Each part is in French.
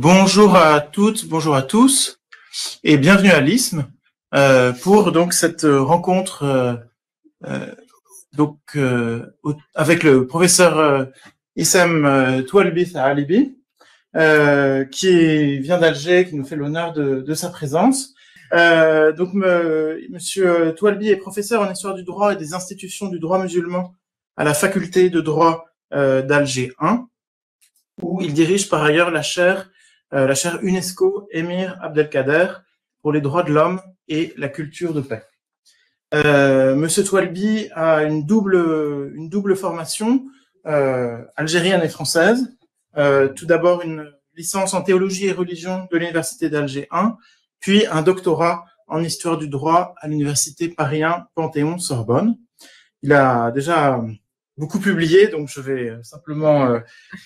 Bonjour à toutes, bonjour à tous, et bienvenue à l'ISM pour donc cette rencontre avec le professeur Issam Toualbi Alibi, qui vient d'Alger, qui nous fait l'honneur de sa présence. Monsieur Toualbi est professeur en histoire du droit et des institutions du droit musulman à la faculté de droit d'Alger 1, où il dirige par ailleurs la chaire UNESCO Émir Abdelkader pour les droits de l'homme et la culture de paix. Monsieur Toualbi a une double formation algérienne et française. Tout d'abord une licence en théologie et religion de l'université d'Alger 1, puis un doctorat en histoire du droit à l'université Paris 1 Panthéon-Sorbonne. Il a déjà beaucoup publié, donc je vais simplement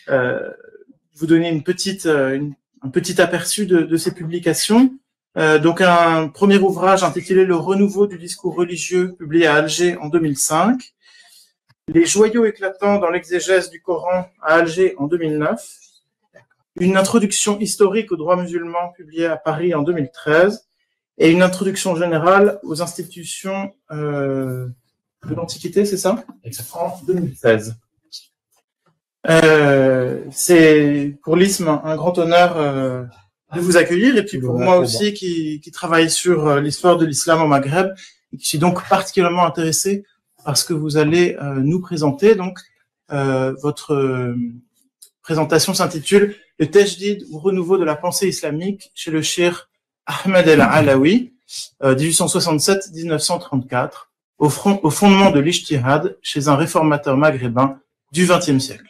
vous donner un petit aperçu de ses publications. Donc un premier ouvrage intitulé Le renouveau du discours religieux, publié à Alger en 2005. Les joyaux éclatants dans l'exégèse du Coran à Alger en 2009. Une introduction historique au droit musulman, publiée à Paris en 2013. Et une introduction générale aux institutions de l'Antiquité, c'est ça? En 2016. C'est pour l'ISM un grand honneur de vous accueillir, et puis pour moi aussi qui travaille sur l'histoire de l'islam au Maghreb et qui suis donc particulièrement intéressé par ce que vous allez nous présenter. Donc votre présentation s'intitule Le Tajdid ou renouveau de la pensée islamique chez le cheikh Ahmed el-Alaoui, 1867-1934, au fondement de l'ijtihad chez un réformateur maghrébin du XXe siècle.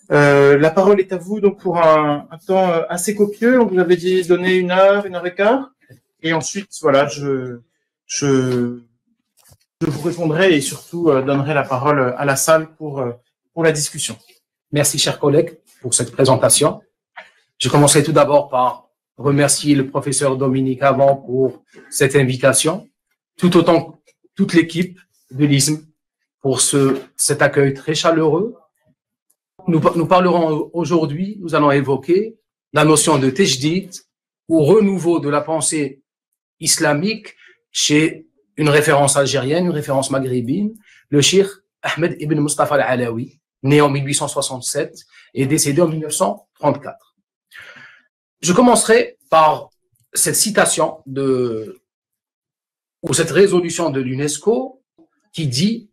La parole est à vous donc pour un temps assez copieux. On vous avait dit donner 1 heure, 1 heure et quart, et ensuite voilà, je vous répondrai et surtout donnerai la parole à la salle pour la discussion. Merci, chers collègues, pour cette présentation. Je commencerai tout d'abord par remercier le professeur Dominique Avant pour cette invitation, tout autant toute l'équipe de l'ISM pour cet accueil très chaleureux. Nous parlerons aujourd'hui, nous allons évoquer la notion de tajdid ou renouveau de la pensée islamique chez une référence algérienne, une référence maghrébine, le cheikh Ahmed ibn Mustafa al-Alaoui, né en 1867 et décédé en 1934. Je commencerai par cette citation ou cette résolution de l'UNESCO qui dit,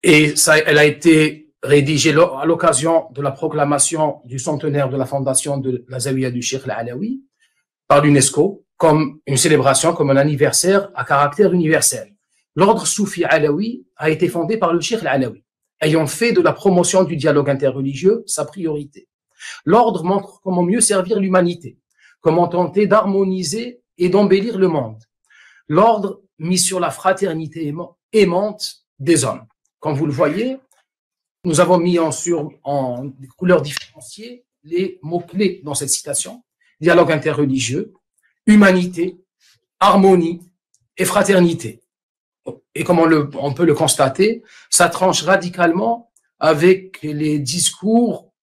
et ça, elle a été rédigée à l'occasion de la proclamation du centenaire de la fondation de la Zawiya du Cheikh al-Alaoui par l'UNESCO comme une célébration, comme un anniversaire à caractère universel. L'ordre soufi alaoui a été fondé par le Cheikh al-Alaoui, ayant fait de la promotion du dialogue interreligieux sa priorité. L'ordre montre comment mieux servir l'humanité, comment tenter d'harmoniser et d'embellir le monde. L'ordre mis sur la fraternité aimante des hommes. Comme vous le voyez, nous avons mis en couleurs différenciées les mots-clés dans cette citation. Dialogue interreligieux, humanité, harmonie et fraternité. Et comme on peut le constater, ça tranche radicalement avec les discours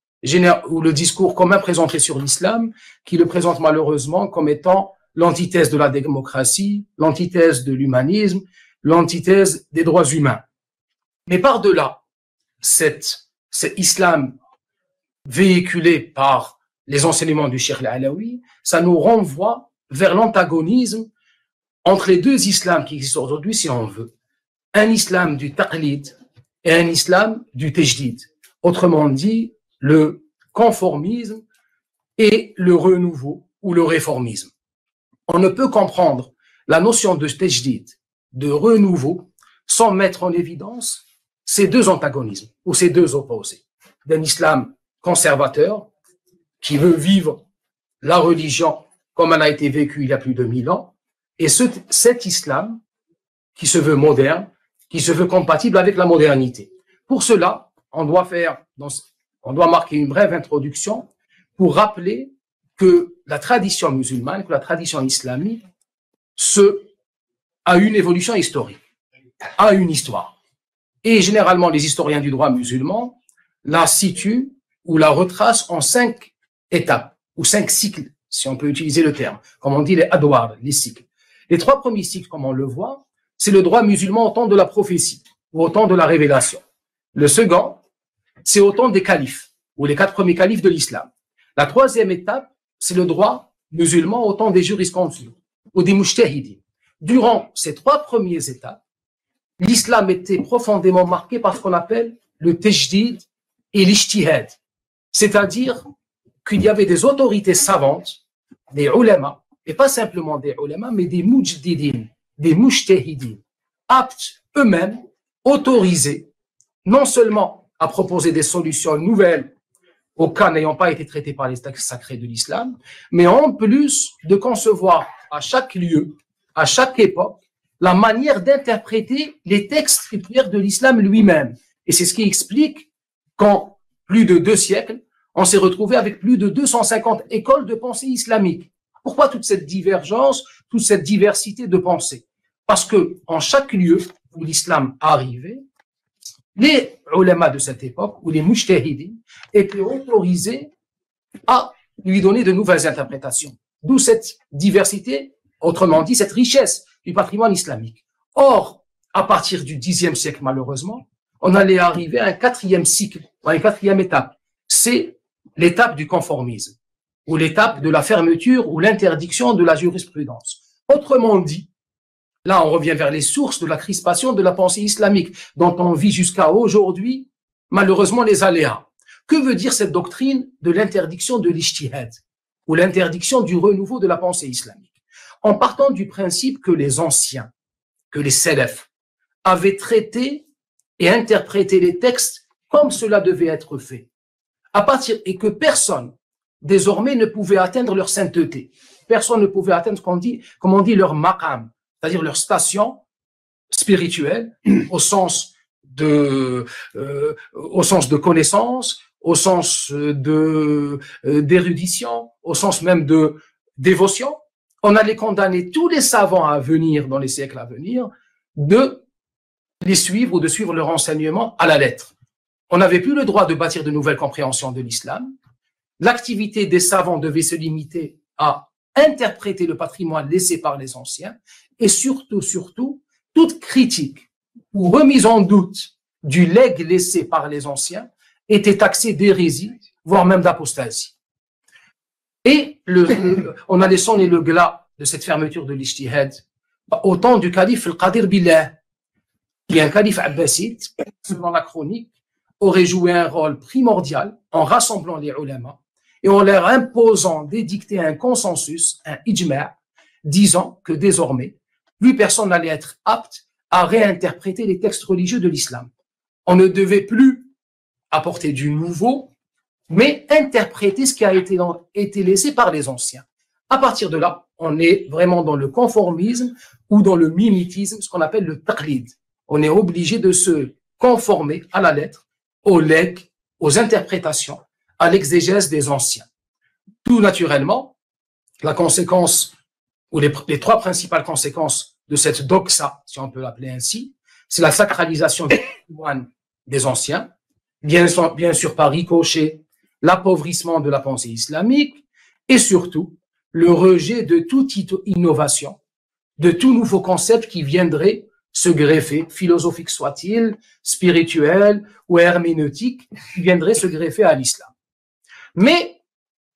ou le discours commun présenté sur l'islam, qui le présente malheureusement comme étant l'antithèse de la démocratie, l'antithèse de l'humanisme, l'antithèse des droits humains. Mais par-delà cet islam véhiculé par les enseignements du Cheikh al-Alaoui, ça nous renvoie vers l'antagonisme entre les deux islams qui existent aujourd'hui, si on veut. Un islam du taqlid et un islam du tajdid. Autrement dit, le conformisme et le renouveau ou le réformisme. On ne peut comprendre la notion de tajdid, de renouveau, sans mettre en évidence ces deux antagonismes ou ces deux opposés. D'un islam conservateur qui veut vivre la religion comme elle a été vécue il y a plus de 1000 ans, et cet islam qui se veut moderne, qui se veut compatible avec la modernité. Pour cela, on doit marquer une brève introduction pour rappeler que la tradition musulmane, que la tradition islamique a une évolution historique, a une histoire. Et généralement, les historiens du droit musulman la situent ou la retracent en 5 étapes. ou 5 cycles, si on peut utiliser le terme, comme on dit les adwar, les cycles. Les 3 premiers cycles, comme on le voit, c'est le droit musulman au temps de la prophétie, ou au temps de la révélation. Le second, c'est au temps des califes, ou les 4 premiers califes de l'islam. La 3e étape, c'est le droit musulman au temps des jurisconsults, ou des mujtahidin. Durant ces 3 premières étapes, l'islam était profondément marqué par ce qu'on appelle le tajdid et l'ijtihad. C'est-à-dire qu'il y avait des autorités savantes, des ulama, et pas simplement des ulama, mais des mujdidin, des mujtahidin, aptes eux-mêmes, autorisés, non seulement à proposer des solutions nouvelles aux cas n'ayant pas été traités par les textes sacrés de l'islam, mais en plus de concevoir à chaque lieu, à chaque époque, la manière d'interpréter les textes scripturaires de l'islam lui-même. Et c'est ce qui explique qu'en plus de 2 siècles, on s'est retrouvé avec plus de 250 écoles de pensée islamique. Pourquoi toute cette divergence, toute cette diversité de pensée? Parce que en chaque lieu où l'islam arrivait, les ulama de cette époque, ou les mujtahidin, étaient autorisés à lui donner de nouvelles interprétations. D'où cette diversité, autrement dit, cette richesse du patrimoine islamique. Or, à partir du Xe siècle, malheureusement, on allait arriver à un 4e cycle, à une 4e étape. C'est l'étape du conformisme, ou l'étape de la fermeture ou l'interdiction de la jurisprudence. Autrement dit, là, on revient vers les sources de la crispation de la pensée islamique, dont on vit jusqu'à aujourd'hui, malheureusement, les aléas. Que veut dire cette doctrine de l'interdiction de l'ijtihad, ou l'interdiction du renouveau de la pensée islamique? En partant du principe que les anciens, que les salafs, avaient traité et interprété les textes comme cela devait être fait. Et que personne, désormais, ne pouvait atteindre leur sainteté. Personne ne pouvait atteindre ce qu'on dit, comme on dit, leur maqam, c'est-à-dire leur station spirituelle, au sens de connaissance, au sens d'érudition, au sens même de dévotion. On allait condamner tous les savants à venir, dans les siècles à venir, de les suivre ou de suivre leur enseignement à la lettre. On n'avait plus le droit de bâtir de nouvelles compréhensions de l'islam. L'activité des savants devait se limiter à interpréter le patrimoine laissé par les anciens, et surtout, toute critique ou remise en doute du legs laissé par les anciens était taxée d'hérésie, voire même d'apostasie. Et on allait sonner le glas de cette fermeture de l'ijtihad au temps du calife Al-Qadir Billah, qui est un calife abbasside, selon la chronique, aurait joué un rôle primordial en rassemblant les ulama et en leur imposant d'édicter un consensus, un ijma', disant que désormais, plus personne n'allait être apte à réinterpréter les textes religieux de l'islam. On ne devait plus apporter du nouveau, mais interpréter ce qui a été laissé par les anciens. À partir de là, on est vraiment dans le conformisme ou dans le mimétisme, ce qu'on appelle le taqlid. On est obligé de se conformer à la lettre, aux legs, aux interprétations, à l'exégèse des anciens. Tout naturellement, la conséquence, ou les 3 principales conséquences de cette doxa, si on peut l'appeler ainsi, c'est la sacralisation du patrimoine des anciens, bien sûr par ricochet, l'appauvrissement de la pensée islamique, et surtout, le rejet de toute innovation, de tout nouveau concept qui viendrait se greffer, philosophique soit-il, spirituel ou herméneutique, qui viendrait se greffer à l'islam. Mais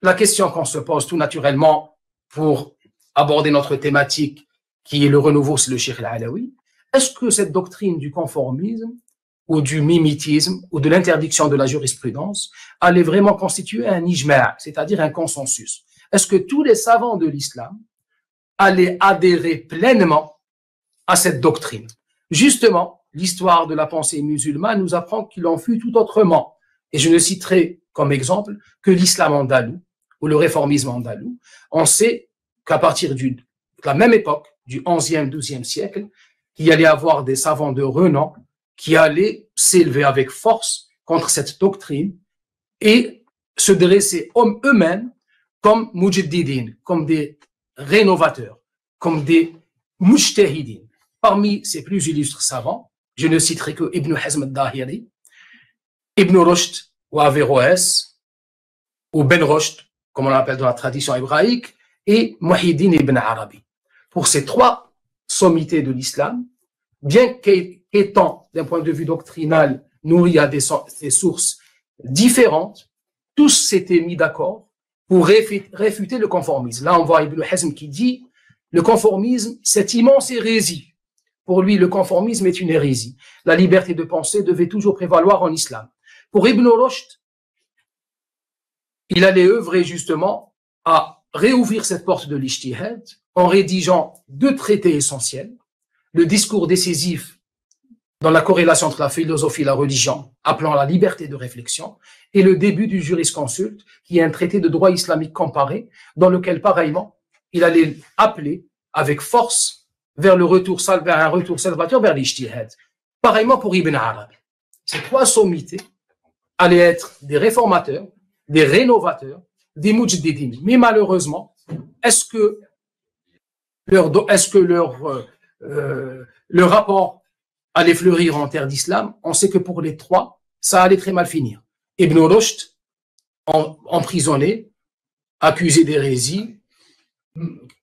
la question qu'on se pose tout naturellement pour aborder notre thématique, qui est le renouveau, c'est le Cheikh Al-Alaoui, est-ce que cette doctrine du conformisme ou du mimétisme ou de l'interdiction de la jurisprudence allait vraiment constituer un ijma', c'est-à-dire un consensus? Est-ce que tous les savants de l'islam allaient adhérer pleinement à cette doctrine? Justement, l'histoire de la pensée musulmane nous apprend qu'il en fut tout autrement. Et je ne citerai comme exemple que l'islam andalou ou le réformisme andalou. On sait qu'à partir de la même époque, du 11e, 12e siècle, il y allait avoir des savants de renom qui allaient s'élever avec force contre cette doctrine et se dresser eux-mêmes comme mujaddidin, comme des rénovateurs, comme des mujtahidin. Parmi ces plus illustres savants, je ne citerai que Ibn Hazm al-Dahiri, Ibn Rushd ou Averroès, ou Ben Rushd, comme on l'appelle dans la tradition hébraïque, et Muhyiddin ibn Arabi. Pour ces trois sommités de l'islam, bien qu'étant, d'un point de vue doctrinal, nourris à des sources différentes, tous s'étaient mis d'accord pour réfuter le conformisme. Là, on voit Ibn Hazm qui dit, le conformisme, c'est immense hérésie. Pour lui, le conformisme est une hérésie. La liberté de penser devait toujours prévaloir en islam. Pour Ibn Rushd, il allait œuvrer justement à réouvrir cette porte de l'ijtihad en rédigeant deux traités essentiels, le discours décisif dans la corrélation entre la philosophie et la religion, appelant à la liberté de réflexion, et le début du jurisconsulte, qui est un traité de droit islamique comparé, dans lequel, pareillement, il allait appeler avec force vers un retour salvateur vers l'ijtihad. Pareillement pour Ibn Arabi. Ces trois sommités allaient être des réformateurs, des rénovateurs, des mujtahidin. Mais malheureusement, est-ce que leur rapport allait fleurir en terre d'islam? On sait que pour les trois, ça allait très mal finir. Ibn Rushd, emprisonné, accusé d'hérésie,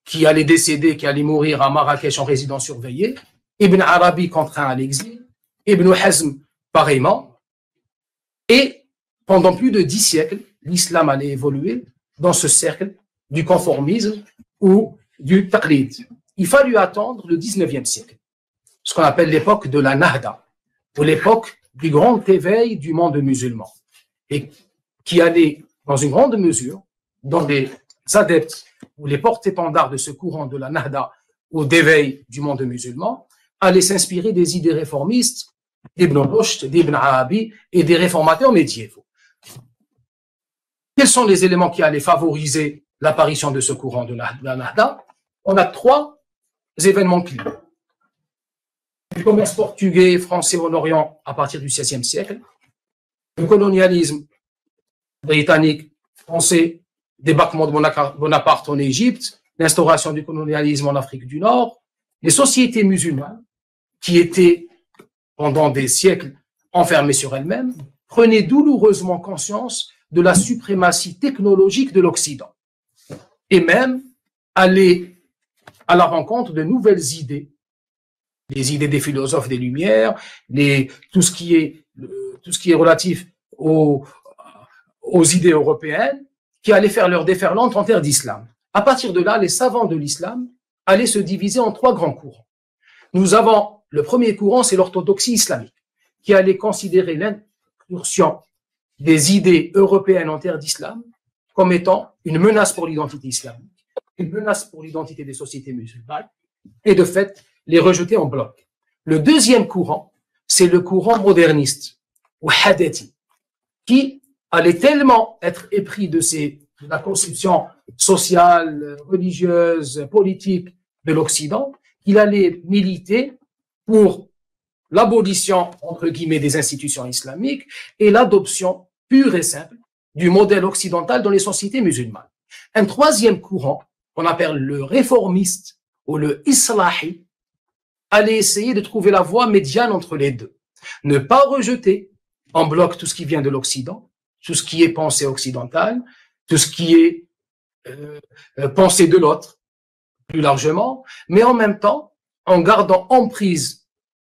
qui allait décéder, qui allait mourir à Marrakech en résidence surveillée. Ibn Arabi contraint à l'exil. Ibn Hazm, pareillement. Et pendant plus de 10 siècles, l'islam allait évoluer dans ce cercle du conformisme ou du taqlid. Il fallut attendre le 19e siècle, ce qu'on appelle l'époque de la Nahda, ou l'époque du grand éveil du monde musulman, et qui allait, dans une grande mesure, dans les adeptes ou les porte-étendards de ce courant de la Nahda ou d'éveil du monde musulman, allaient s'inspirer des idées réformistes d'Ibn Rushd, d'Ibn Arabi et des réformateurs médiévaux. Quels sont les éléments qui allaient favoriser l'apparition de ce courant de la Nahda? On a trois événements clés. Le commerce portugais et français en Orient à partir du XVIe siècle, le colonialisme britannique, français, débarquement de Bonaparte en Égypte, l'instauration du colonialisme en Afrique du Nord, les sociétés musulmanes qui étaient pendant des siècles enfermées sur elles-mêmes, prenaient douloureusement conscience de la suprématie technologique de l'Occident et même allaient à la rencontre de nouvelles idées, les idées des philosophes des Lumières, tout ce qui est relatif aux idées européennes, qui allaient faire leur déferlante en terre d'islam. À partir de là, les savants de l'islam allaient se diviser en trois grands courants. Nous avons le premier courant, c'est l'orthodoxie islamique, qui allait considérer l'incursion des idées européennes en terre d'islam comme étant une menace pour l'identité islamique, une menace pour l'identité des sociétés musulmanes, et de fait, les rejeter en bloc. Le deuxième courant, c'est le courant moderniste, ou hadathi, qui allait tellement être épris de la conception sociale, religieuse, politique de l'Occident, qu'il allait militer pour l'abolition, entre guillemets, des institutions islamiques et l'adoption pure et simple du modèle occidental dans les sociétés musulmanes. Un troisième courant, qu'on appelle le réformiste ou le islahi, allait essayer de trouver la voie médiane entre les deux. Ne pas rejeter en bloc tout ce qui vient de l'Occident, tout ce qui est pensée occidentale, tout ce qui est pensée de l'autre, plus largement, mais en même temps, en gardant emprise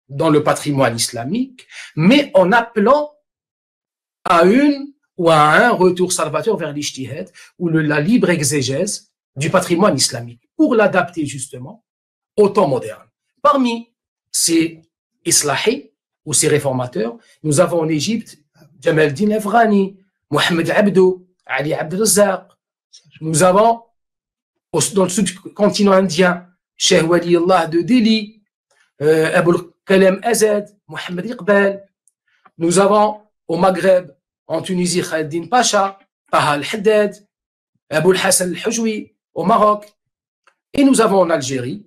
dans le patrimoine islamique, mais en appelant à une ou à un retour salvateur vers l'ijtihad ou la libre exégèse du patrimoine islamique pour l'adapter justement au temps moderne. Parmi ces islahis ou ces réformateurs, nous avons en Égypte Jamal Din Afghani, Mohamed Abdou, Ali Abd al-Razzaq. Nous avons dans le sous-continent indien Cheikh Waliullah de Delhi, Aboul Kalem Azad, Mohamed Iqbal. Nous avons au Maghreb, en Tunisie, Khaled Pacha, Taha al-Haddad, Aboul Hassan al-Hujwi, au Maroc. Et nous avons en Algérie,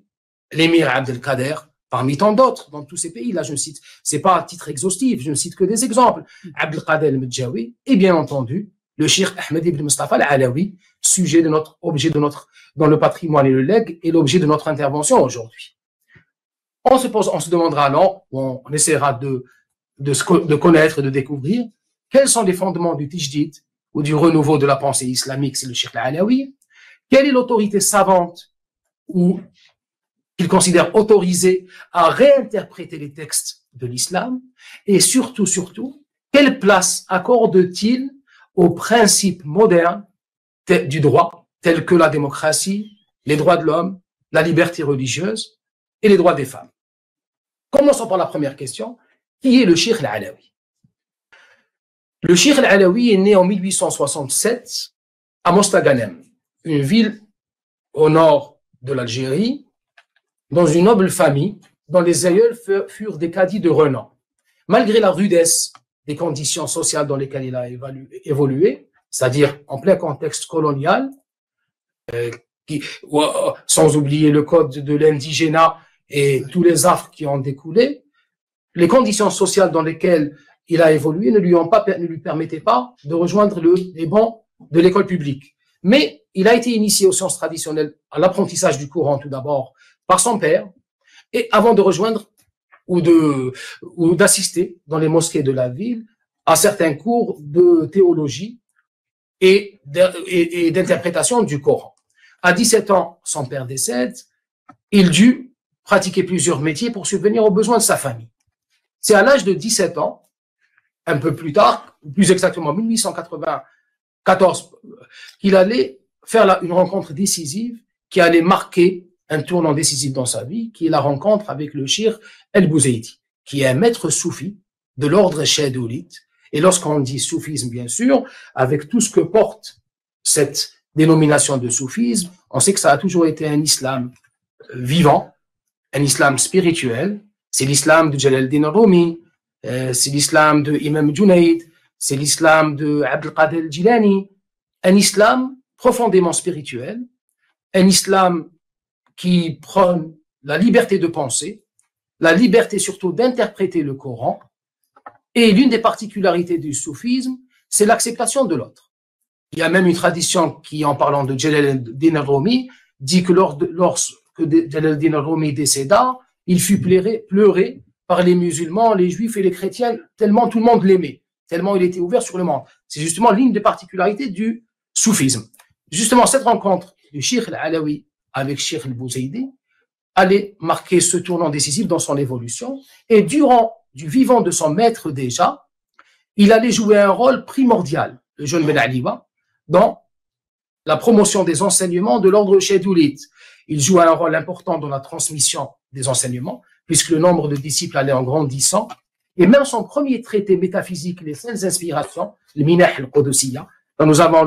l'émir Abdelkader, parmi tant d'autres, dans tous ces pays. Là, je ne cite, c'est pas à titre exhaustif, je ne cite que des exemples. Abdelkader al-Medjawi, et bien entendu, le Cheikh Ahmed ibn Mustafa al-Alawi, objet de notre, dans le patrimoine et le legs, et l'objet de notre intervention aujourd'hui. On se demandera alors, on essaiera de connaître et de découvrir quels sont les fondements du tijdid ou du renouveau de la pensée islamique, c'est le Cheikh al-Alawi. Quelle est l'autorité savante ou qu'il considère autorisée à réinterpréter les textes de l'islam? Et surtout, quelle place accorde-t-il aux principes modernes du droit, tels que la démocratie, les droits de l'homme, la liberté religieuse et les droits des femmes? Commençons par la première question. Qui est le Cheikh al-Alawi? Le Cheikh al-Alawi est né en 1867 à Mostaganem, une ville au nord de l'Algérie, dans une noble famille dont les aïeuls furent des cadis de renom. Malgré la rudesse des conditions sociales dans lesquelles il a évolué, c'est-à-dire en plein contexte colonial, sans oublier le code de l'indigénat et tous les affres qui en découlaient, les conditions sociales dans lesquelles il a évolué ne lui permettaient pas de rejoindre les bancs de l'école publique. Mais il a été initié aux sciences traditionnelles, à l'apprentissage du Coran tout d'abord, par son père, et avant de rejoindre ou d'assister dans les mosquées de la ville à certains cours de théologie et d'interprétation du Coran. À 17 ans, son père décède, il dut pratiquer plusieurs métiers pour subvenir aux besoins de sa famille. C'est à l'âge de 17 ans, un peu plus tard, plus exactement 1894, qu'il allait faire une rencontre décisive qui allait marquer un tournant décisif dans sa vie, qui est la rencontre avec le Cheikh El-Bouzaydi, qui est un maître soufi de l'ordre chadolite. Et lorsqu'on dit soufisme, bien sûr, avec tout ce que porte cette dénomination de soufisme, on sait que ça a toujours été un islam vivant, un islam spirituel. C'est l'islam de Jalaluddin Rumi, c'est l'islam de Imam Junayd, c'est l'islam de Abd al-Qadir al-Jilani, un islam profondément spirituel, un islam qui prône la liberté de penser, la liberté surtout d'interpréter le Coran, et l'une des particularités du soufisme, c'est l'acceptation de l'autre. Il y a même une tradition qui, en parlant de Jalaluddin Rumi, dit que lorsque Jalaluddin Rumi décéda, il fut pleuré par les musulmans, les juifs et les chrétiens, tellement tout le monde l'aimait, tellement il était ouvert sur le monde. C'est justement l'une des particularités du soufisme. Justement, cette rencontre du Cheikh al-Alawi avec Cheikh el-Bouzaydi allait marquer ce tournant décisif dans son évolution, et durant du vivant de son maître déjà, il allait jouer un rôle primordial, le jeune Ben Aliwa, dans la promotion des enseignements de l'ordre chadolite. Il joue un rôle important dans la transmission des enseignements, puisque le nombre de disciples allait en grandissant, et même son premier traité métaphysique, les saintes inspirations, le Minah al-Qudusiyya, dont nous avons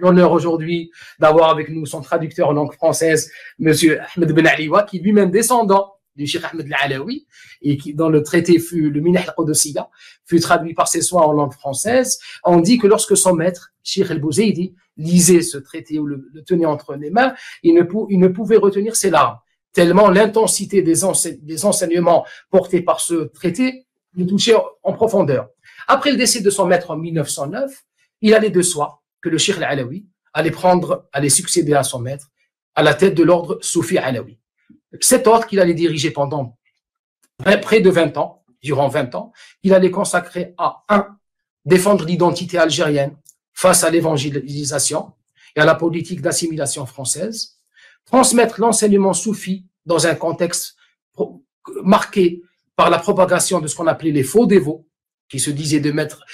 l'honneur aujourd'hui d'avoir avec nous son traducteur en langue française, monsieur Ahmed Ben Aliwa, qui est lui-même descendant du Cheikh Ahmed al-Alawi, et qui, dans le traité le Minah al-Qudusiyya, fut traduit par ses soins en langue française. On dit que lorsque son maître, Cheikh el-Bouzaydi, lisait ce traité ou le tenait entre les mains, il ne pouvait retenir ses larmes, tellement l'intensité des enseignements portés par ce traité le touchait en profondeur. Après le décès de son maître en 1909, il allait de soi que le Cheikh al-Alawi allait succéder à son maître à la tête de l'ordre soufi alawi. Cet ordre qu'il allait diriger pendant près de 20 ans, durant 20 ans, il allait consacrer à défendre l'identité algérienne face à l'évangélisation et à la politique d'assimilation française, transmettre l'enseignement soufi dans un contexte marqué par la propagation de ce qu'on appelait les faux dévots, qui se disaient de maîtres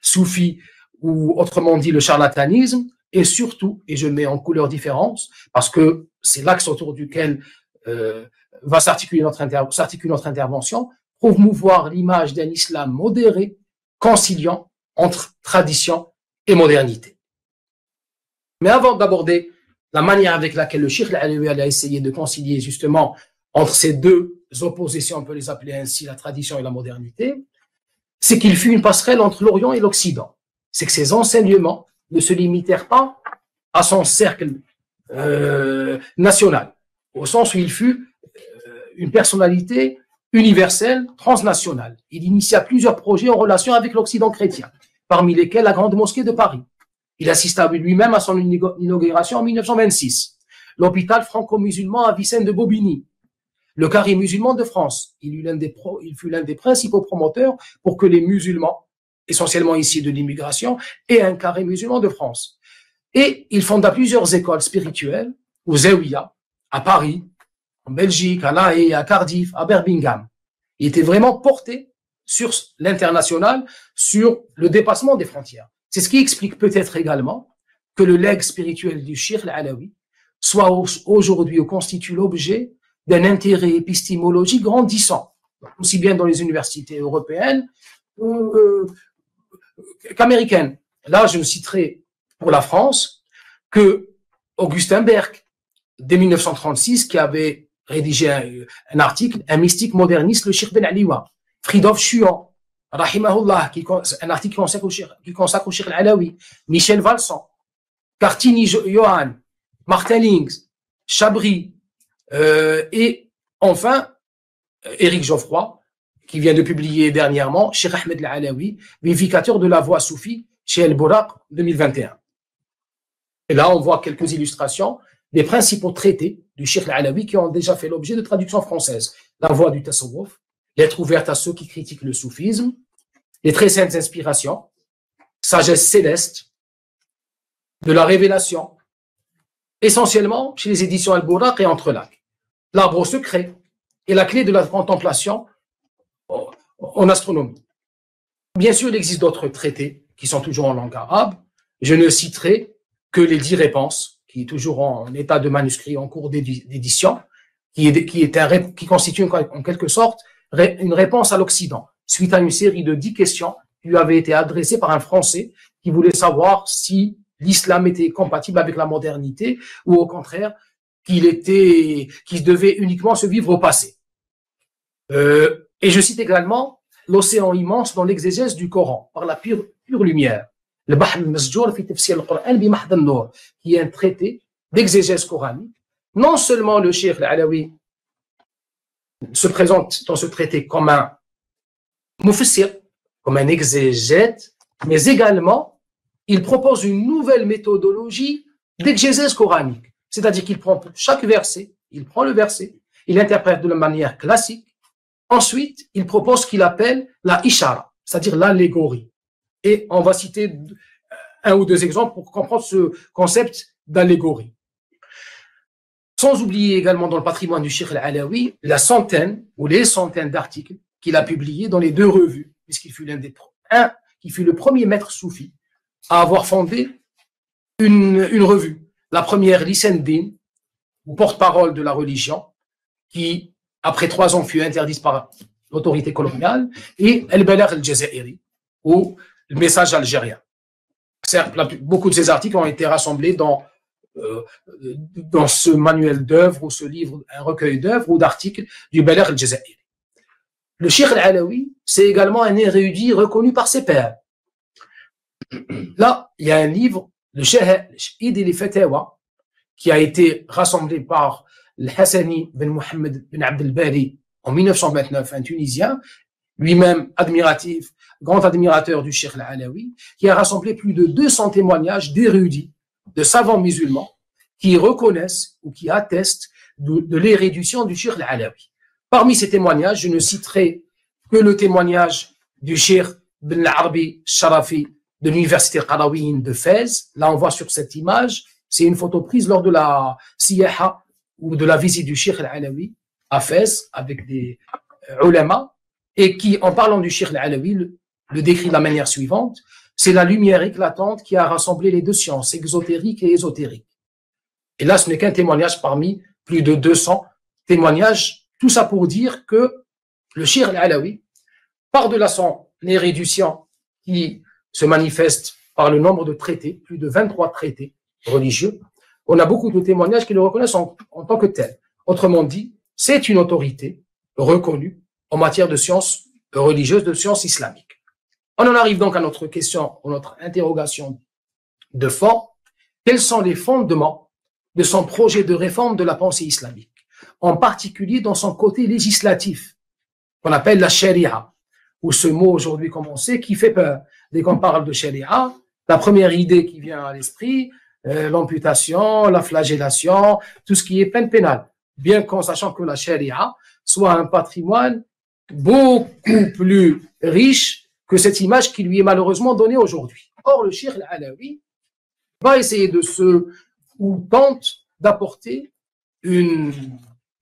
soufis, ou autrement dit le charlatanisme, et surtout, et je mets en couleur différence, parce que c'est l'axe autour duquel va s'articuler notre intervention, promouvoir l'image d'un islam modéré, conciliant entre tradition et modernité. Mais avant d'aborder la manière avec laquelle le Cheikh al-Alawi a essayé de concilier justement entre ces deux oppositions, on peut les appeler ainsi, la tradition et la modernité, c'est qu'il fut une passerelle entre l'Orient et l'Occident. C'est que ses enseignements ne se limitèrent pas à son cercle national, au sens où il fut une personnalité universelle, transnationale. Il initia plusieurs projets en relation avec l'Occident chrétien, parmi lesquels la Grande Mosquée de Paris. Il assista lui-même à son inauguration en 1926. L'hôpital franco-musulman à Vicenne de Bobigny. Le carré musulman de France. Il fut l'un des principaux promoteurs pour que les musulmans essentiellement issus de l'immigration, et un carré musulman de France. Et il fonda plusieurs écoles spirituelles, au Zawiya, à Paris, en Belgique, à La Haye, à Cardiff, à Birmingham. Il était vraiment porté sur l'international, sur le dépassement des frontières. C'est ce qui explique peut-être également que le legs spirituel du Cheikh Al-Alawi soit aujourd'hui ou constitue l'objet d'un intérêt épistémologique grandissant, aussi bien dans les universités européennes qu'américaines. Là, je ne citerai pour la France que Augustin Berg, dès 1936, qui avait rédigé un article, un mystique moderniste, le Cheikh Ben Aliwa, Fridolf Schuon, rahimahullah, un article qui consacre au Cheikh Al-Alawi, Michel Valson, Cartini Johan, Martin Lings, Chabry, et enfin, Éric Geoffroy, qui vient de publier dernièrement, Cheikh Ahmed Al-Alawi, vivificateur de la voix soufie, chez El Bouraq, 2021. Et là, on voit quelques illustrations des principaux traités du Cheikh Al-Alawi qui ont déjà fait l'objet de traductions françaises. La voix du Tasawwuf, lettre ouverte à ceux qui critiquent le soufisme, les très saintes inspirations, sagesse céleste, de la révélation, essentiellement chez les éditions Al-Bouraq et Entrelacs. L'arbre au secret et la clé de la contemplation en astronomie. Bien sûr, il existe d'autres traités qui sont toujours en langue arabe. Je ne citerai que les 10 réponses, qui est toujours en état de manuscrit en cours d'édition, qui constitue en quelque sorte une réponse à l'Occident, suite à une série de 10 questions qui lui avaient été adressées par un Français qui voulait savoir si l'islam était compatible avec la modernité ou au contraire qu'il devait uniquement se vivre au passé. Et je cite également l'océan immense dans l'exégèse du Coran par la pure lumière. Le Bahr al-Masjour fi tafsir al-Qur'an bi mahd an-nur, qui est un traité d'exégèse coranique. Non seulement le Cheikh Al-Alawi se présente dans ce traité comme un mufassir, comme un exégète, mais également il propose une nouvelle méthodologie d'exégèse coranique. C'est-à-dire qu'il prend chaque verset, il prend le verset, il l'interprète de la manière classique. Ensuite, il propose ce qu'il appelle la ishara, c'est-à-dire l'allégorie. Et on va citer un ou deux exemples pour comprendre ce concept d'allégorie. Sans oublier également dans le patrimoine du Cheikh Al-Alawi la centaine ou les centaines d'articles qu'il a publiés dans les 2 revues, puisqu'il fut qui fut le premier maître soufi à avoir fondé une revue. La première, Lissendin, ou porte-parole de la religion, qui, après 3 ans, fut interdite par l'autorité coloniale, et El-Balagh al-Jazairi, ou le message algérien. Beaucoup de ces articles ont été rassemblés dans ce manuel d'œuvres ou ce livre, un recueil d'œuvres ou d'articles du Balagh al-Jazairi. Le Cheikh Al-Alawi, c'est également un érudit reconnu par ses pairs. Là, il y a un livre, le Shahid al-Fatawa, qui a été rassemblé par le Hassani ben Mohammed ben Abd al-Bari en 1929, un Tunisien, lui-même admiratif, grand admirateur du Cheikh Al-Alawi, qui a rassemblé plus de 200 témoignages d'érudits, de savants musulmans, qui reconnaissent ou qui attestent de l'érudition du Cheikh Al-Alawi. Parmi ces témoignages, je ne citerai que le témoignage du Cheikh Ben Arabi Sharafi de l'université Qarawiyyin de Fès. Là, on voit sur cette image, c'est une photo prise lors de la siyaha ou de la visite du Cheikh Al-Alawi à Fès avec des ulama, et qui, en parlant du Cheikh Al-Alawi, le décrit de la manière suivante: c'est la lumière éclatante qui a rassemblé les 2 sciences, exotériques et ésotériques. Et là, ce n'est qu'un témoignage parmi plus de 200 témoignages, tout ça pour dire que le Cheikh Al-Alawi, par-delà son érudition qui se manifeste par le nombre de traités, plus de 23 traités religieux, on a beaucoup de témoignages qui le reconnaissent en tant que tel. Autrement dit, c'est une autorité reconnue en matière de sciences religieuses, de sciences islamiques. On en arrive donc à notre question, à notre interrogation de fond. Quels sont les fondements de son projet de réforme de la pensée islamique, en particulier dans son côté législatif, qu'on appelle la sharia, ou ce mot aujourd'hui, comme on sait, qui fait peur. Dès qu'on parle de sharia, la première idée qui vient à l'esprit, l'amputation, la flagellation, tout ce qui est peine pénale. Bien qu'en sachant que la sharia soit un patrimoine beaucoup plus riche que cette image qui lui est malheureusement donnée aujourd'hui. Or, le Cheikh Al-Alawi va essayer ou tente d'apporter une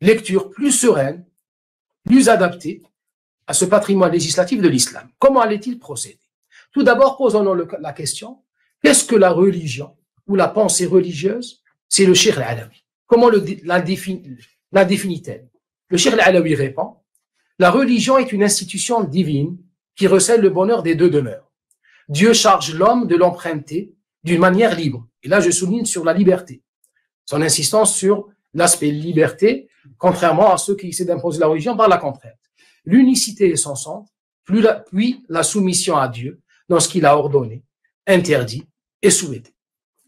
lecture plus sereine, plus adaptée à ce patrimoine législatif de l'islam. Comment allait-il procéder? Tout d'abord, posons-nous la question, qu'est-ce que la religion ou la pensée religieuse? C'est le Cheikh Al-Alawi. Comment la définit-elle? Le Cheikh Al-Alawi répond, la religion est une institution divine qui recèle le bonheur des deux demeures. Dieu charge l'homme de l'emprunter d'une manière libre. Et là, je souligne sur la liberté. Son insistance sur l'aspect liberté, contrairement à ceux qui essaient d'imposer la religion par la contrainte. L'unicité est son centre, puis la soumission à Dieu dans ce qu'il a ordonné, interdit et souhaité.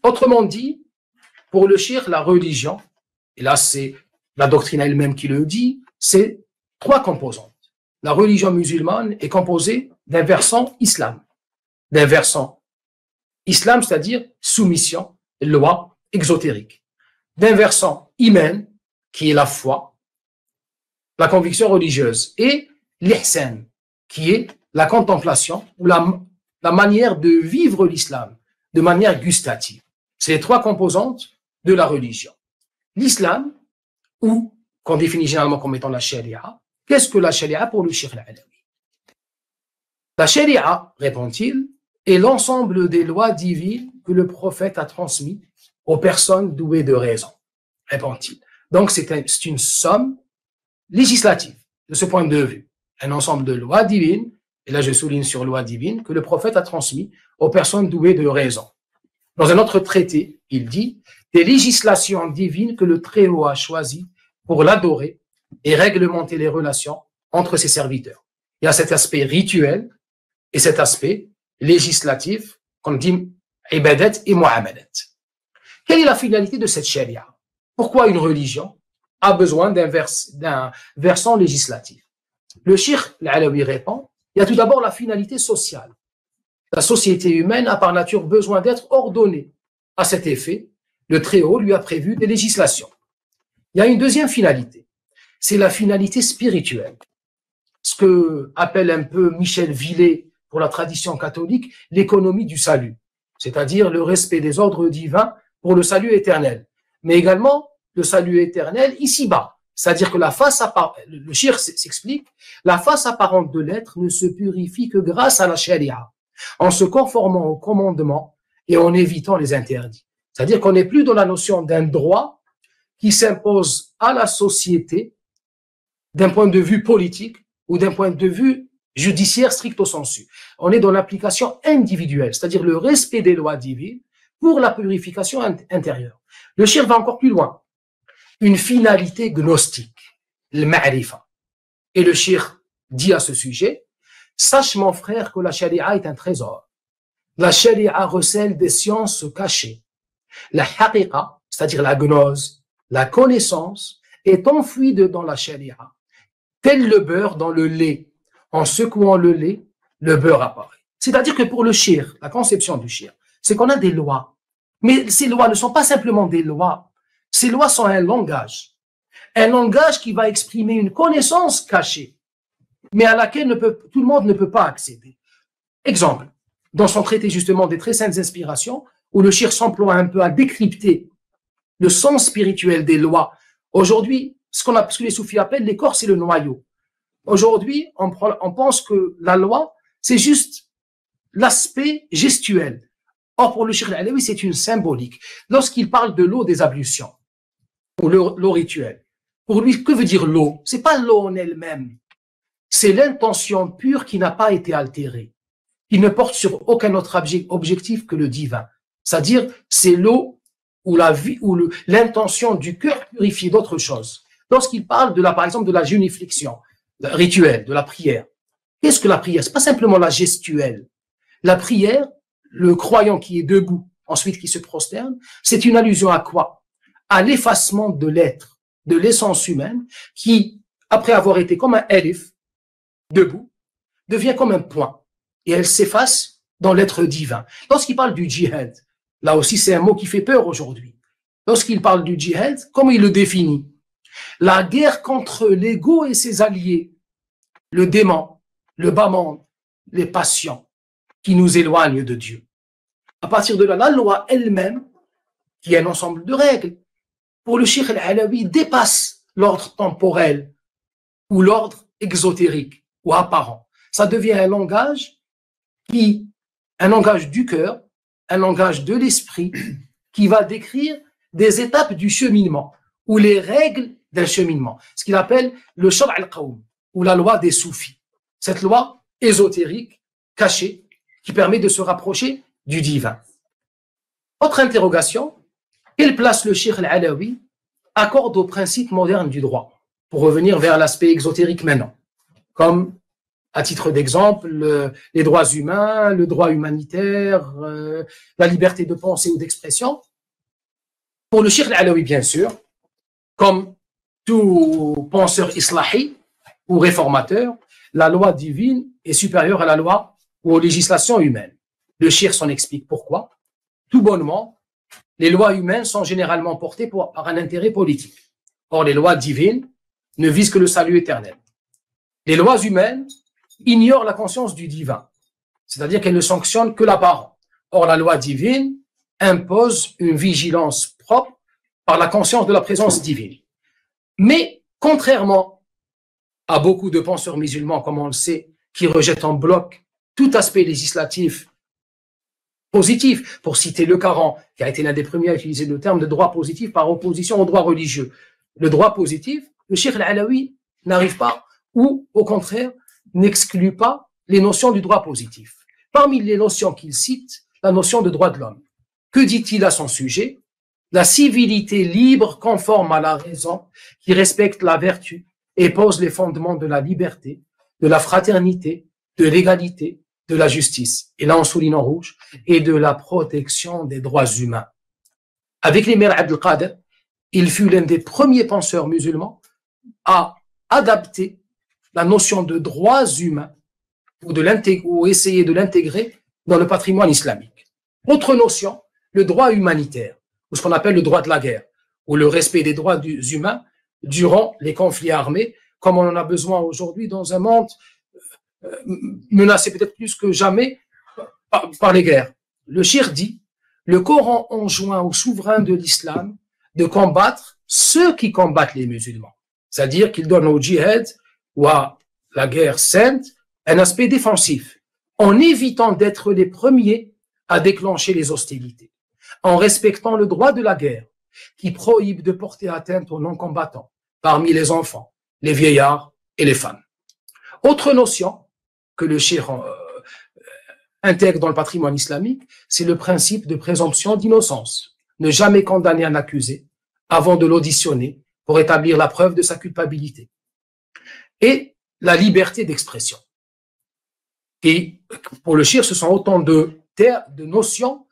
Autrement dit, pour le Cheikh, la religion, et là c'est la doctrine elle-même qui le dit, c'est trois composantes. La religion musulmane est composée d'un versant islam. D'un versant islam, c'est-à-dire soumission, loi exotérique. D'un versant iman, qui est la foi, la conviction religieuse, et l'ihsan, qui est la contemplation ou la manière de vivre l'islam de manière gustative. C'est les trois composantes de la religion. L'islam, ou qu'on définit généralement comme étant la sharia, qu'est-ce que la sharia pour le Cheikh Al-Alawi? La sharia, répond-il, est l'ensemble des lois divines que le prophète a transmises aux personnes douées de raison, répond-il. Donc, c'est une somme législative, de ce point de vue. Un ensemble de lois divines, et là je souligne sur loi divine, que le prophète a transmis aux personnes douées de raison. Dans un autre traité, il dit des législations divines que le Très-Haut a choisies pour l'adorer et réglementer les relations entre ses serviteurs. Il y a cet aspect rituel et cet aspect législatif qu'on dit ibadat et mu'amalat. Quelle est la finalité de cette charia? Pourquoi une religion a besoin d'un versant législatif? Le Cheikh Al-Alawi répond, il y a tout d'abord la finalité sociale. La société humaine a par nature besoin d'être ordonnée. À cet effet, le Très-Haut lui a prévu des législations. Il y a une deuxième finalité, c'est la finalité spirituelle. Ce que appelle un peu Michel Villet pour la tradition catholique, l'économie du salut, c'est-à-dire le respect des ordres divins pour le salut éternel, mais également le salut éternel ici-bas. C'est-à-dire que la face apparente, le Cheikh s'explique, la face apparente de l'être ne se purifie que grâce à la charia, en se conformant aux commandements et en évitant les interdits. C'est-à-dire qu'on n'est plus dans la notion d'un droit qui s'impose à la société d'un point de vue politique ou d'un point de vue judiciaire stricto sensu. On est dans l'application individuelle, c'est-à-dire le respect des lois divines pour la purification intérieure. Le Cheikh va encore plus loin. Une finalité gnostique, le ma'rifa. Et le Cheikh dit à ce sujet, sache mon frère que la charia est un trésor. La charia recèle des sciences cachées. La haqiqa, c'est-à-dire la gnose, la connaissance, est enfouie dans la charia. Tel le beurre dans le lait. En secouant le lait, le beurre apparaît. C'est-à-dire que pour le Cheikh, la conception du Cheikh, c'est qu'on a des lois. Mais ces lois ne sont pas simplement des lois. Ces lois sont un langage qui va exprimer une connaissance cachée, mais à laquelle tout le monde ne peut pas accéder. Exemple, dans son traité justement des très saintes inspirations, où le Cheikh s'emploie un peu à décrypter le sens spirituel des lois. Aujourd'hui, ce que les soufis appellent l'écorce, c'est le noyau. Aujourd'hui, on pense que la loi, c'est juste l'aspect gestuel. Or, pour le Cheikh Al-Alawi, c'est une symbolique. Lorsqu'il parle de l'eau des ablutions, ou l'eau rituelle, pour lui, que veut dire l'eau? C'est pas l'eau en elle-même. C'est l'intention pure qui n'a pas été altérée. Il ne porte sur aucun autre objectif que le divin. C'est-à-dire, c'est l'eau ou la vie, ou l'intention du cœur purifié d'autre chose. Lorsqu'il parle par exemple, de la génuflexion rituelle, de la prière. Qu'est-ce que la prière? C'est pas simplement la gestuelle. La prière, le croyant qui est debout, ensuite qui se prosterne, c'est une allusion à quoi? À l'effacement de l'être, de l'essence humaine, qui, après avoir été comme un elif, debout, devient comme un point. Et elle s'efface dans l'être divin. Lorsqu'il parle du djihad, là aussi c'est un mot qui fait peur aujourd'hui. Lorsqu'il parle du djihad, comment il le définit? La guerre contre l'ego et ses alliés, le démon, le bas monde, les passions qui nous éloignent de Dieu. À partir de là, la loi elle-même, qui est un ensemble de règles, pour le Cheikh Al-Alawi, dépasse l'ordre temporel ou l'ordre exotérique ou apparent. Ça devient un langage du cœur, un langage de l'esprit, qui va décrire des étapes du cheminement ou les règles d'un cheminement, ce qu'il appelle le Shar' al-Qawm ou la loi des soufis. Cette loi ésotérique, cachée, qui permet de se rapprocher du divin. Autre interrogation, quelle place le Cheikh Al-Alawi accorde aux principes modernes du droit? Pour revenir vers l'aspect exotérique maintenant, comme à titre d'exemple, les droits humains, le droit humanitaire, la liberté de pensée ou d'expression. Pour le Cheikh Al-Alawi, bien sûr, comme tout penseur islahi ou réformateur, la loi divine est supérieure à la loi ou aux législations humaines. Le Cheikh s'en explique pourquoi. Tout bonnement, les lois humaines sont généralement portées par un intérêt politique. Or, les lois divines ne visent que le salut éternel. Les lois humaines ignorent la conscience du divin, c'est-à-dire qu'elles ne sanctionnent que l'apparent. Or, la loi divine impose une vigilance propre par la conscience de la présence divine. Mais, contrairement à beaucoup de penseurs musulmans, comme on le sait, qui rejettent en bloc tout aspect législatif positif, pour citer le Coran, qui a été l'un des premiers à utiliser le terme de droit positif par opposition au droit religieux. Le droit positif, le Cheikh Al-Alawi n'arrive pas, ou au contraire, n'exclut pas les notions du droit positif. Parmi les notions qu'il cite, la notion de droit de l'homme. Que dit-il à son sujet? La civilité libre, conforme à la raison, qui respecte la vertu et pose les fondements de la liberté, de la fraternité, de l'égalité, de la justice, et là on souligne en rouge, et de la protection des droits humains. Avec l'émir Abdel Qadir, il fut l'un des premiers penseurs musulmans à adapter la notion de droits humains ou essayer de l'intégrer dans le patrimoine islamique. Autre notion, le droit humanitaire, ou ce qu'on appelle le droit de la guerre, ou le respect des droits humains durant les conflits armés, comme on en a besoin aujourd'hui dans un monde menacé peut-être plus que jamais par les guerres. Le Cheikh dit, le Coran enjoint aux souverains de l'islam de combattre ceux qui combattent les musulmans. C'est-à-dire qu'il donne au djihad ou à la guerre sainte un aspect défensif, en évitant d'être les premiers à déclencher les hostilités, en respectant le droit de la guerre, qui prohibe de porter atteinte aux non-combattants, parmi les enfants, les vieillards et les femmes. Autre notion que le Cheikh intègre dans le patrimoine islamique, c'est le principe de présomption d'innocence. Ne jamais condamner un accusé avant de l'auditionner pour établir la preuve de sa culpabilité. Et la liberté d'expression. Et pour le Cheikh, ce sont autant de notions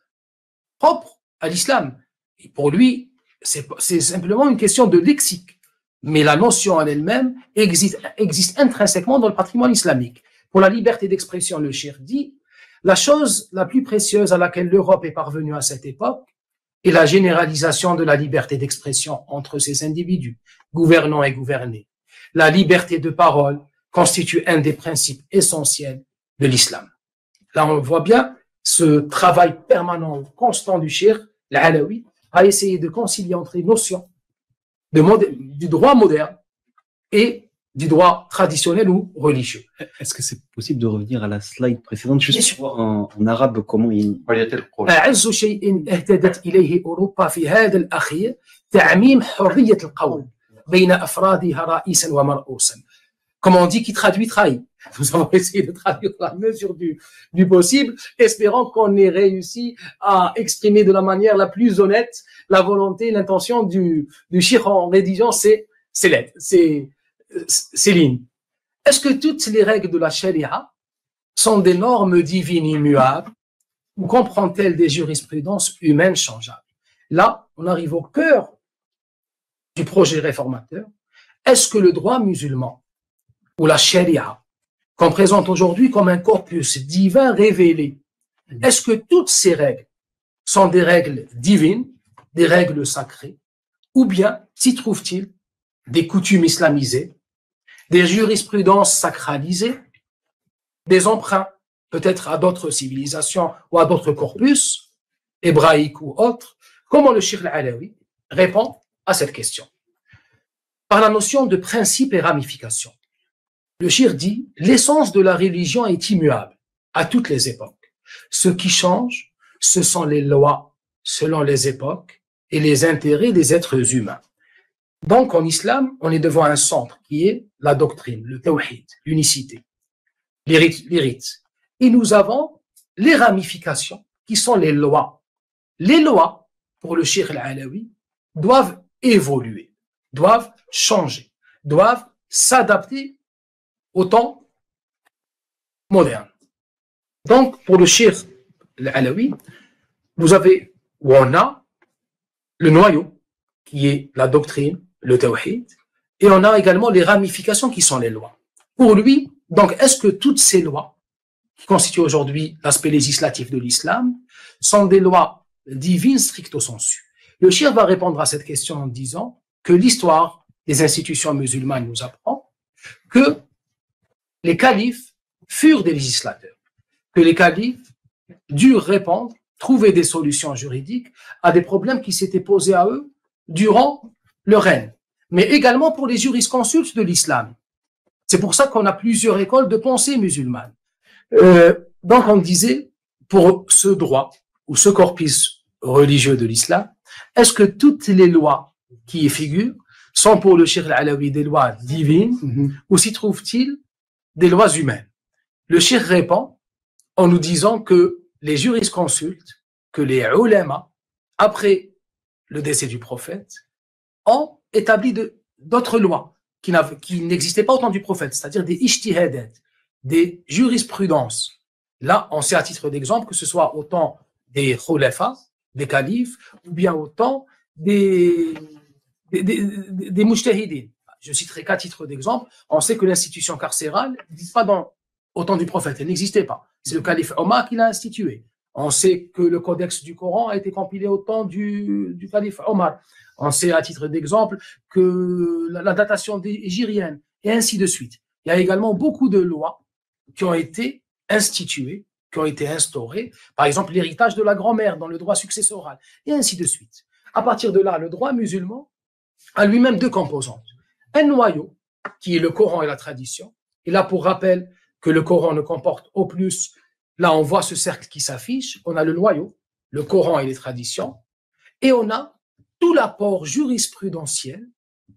propres à l'islam. Et pour lui, c'est simplement une question de lexique. Mais la notion en elle-même existe intrinsèquement dans le patrimoine islamique. Pour la liberté d'expression, le Cheikh dit, la chose la plus précieuse à laquelle l'Europe est parvenue à cette époque est la généralisation de la liberté d'expression entre ces individus, gouvernants et gouvernés. La liberté de parole constitue un des principes essentiels de l'islam. Là, on voit bien ce travail permanent, constant du Cheikh Al-Alawi à essayer de concilier entre les notions du droit moderne et du droit traditionnel ou religieux. Est-ce que c'est possible de revenir à la slide précédente, juste pour voir en arabe comment il y a le problème. أعز شيء اهتدت إليه أوروبا في هذا الأخير تعميم حرية القول بين أفرادها رئيسا ومرؤوسا. Comme on dit, qui traduit trahit. Nous avons essayé de traduire dans la mesure du possible, espérant qu'on ait réussi à exprimer de la manière la plus honnête la volonté, l'intention du Cheikh en rédigeant ces lettres, ces lignes. Est-ce que toutes les règles de la charia sont des normes divines immuables ou comprend-elle des jurisprudences humaines changeables? Là, on arrive au cœur du projet réformateur. Est-ce que le droit musulman ou la charia, qu'on présente aujourd'hui comme un corpus divin révélé, est-ce que toutes ces règles sont des règles divines, des règles sacrées, ou bien s'y trouve-t-il des coutumes islamisées, des jurisprudences sacralisées, des emprunts peut-être à d'autres civilisations ou à d'autres corpus, hébraïques ou autres, comment le Cheikh al-Alawi répond à cette question? Par la notion de principe et ramification. Le Cheikh dit, l'essence de la religion est immuable à toutes les époques. Ce qui change, ce sont les lois selon les époques et les intérêts des êtres humains. Donc, en islam, on est devant un centre qui est la doctrine, le tawhid, l'unicité, les rites. Et nous avons les ramifications qui sont les lois. Les lois, pour le Cheikh al-Alawi, doivent évoluer, doivent changer, doivent s'adapter au temps moderne. Donc, pour le Cheikh al-Alawi, on a le noyau, qui est la doctrine, le tawhid, et on a également les ramifications qui sont les lois. Pour lui, donc, est-ce que toutes ces lois, qui constituent aujourd'hui l'aspect législatif de l'islam, sont des lois divines stricto sensu? Le Cheikh va répondre à cette question en disant que l'histoire des institutions musulmanes nous apprend que les califes furent des législateurs, que les califes durent répondre, trouver des solutions juridiques à des problèmes qui s'étaient posés à eux durant le règne, mais également pour les jurisconsultes de l'islam. C'est pour ça qu'on a plusieurs écoles de pensée musulmanes. Donc on disait, pour ce droit ou ce corpus religieux de l'islam, est-ce que toutes les lois qui y figurent sont pour le Cheikh al-Alawi des lois divines ou s'y trouve-t-il des lois humaines? Le Cheikh répond en nous disant que les jurisconsultes, que les ulama, après le décès du prophète, ont établi d'autres lois qui n'existaient pas au temps du prophète, c'est-à-dire des ijtihadat, des jurisprudences. Là, on sait à titre d'exemple que ce soit au temps des khulafas, des califes, ou bien au temps des mujtahidines. Je citerai qu'à titre d'exemple, on sait que l'institution carcérale n'existe pas au temps du prophète, elle n'existait pas. C'est le calife Omar qui l'a institué. On sait que le codex du Coran a été compilé au temps du calife Omar. On sait à titre d'exemple que la datation égirienne, et ainsi de suite. Il y a également beaucoup de lois qui ont été instituées, qui ont été instaurées, par exemple l'héritage de la grand-mère dans le droit successoral, et ainsi de suite. À partir de là, le droit musulman a lui-même deux composantes. Un noyau, qui est le Coran et la tradition, et là pour rappel que le Coran ne comporte au plus, là on voit ce cercle qui s'affiche, on a le noyau, le Coran et les traditions, et on a tout l'apport jurisprudentiel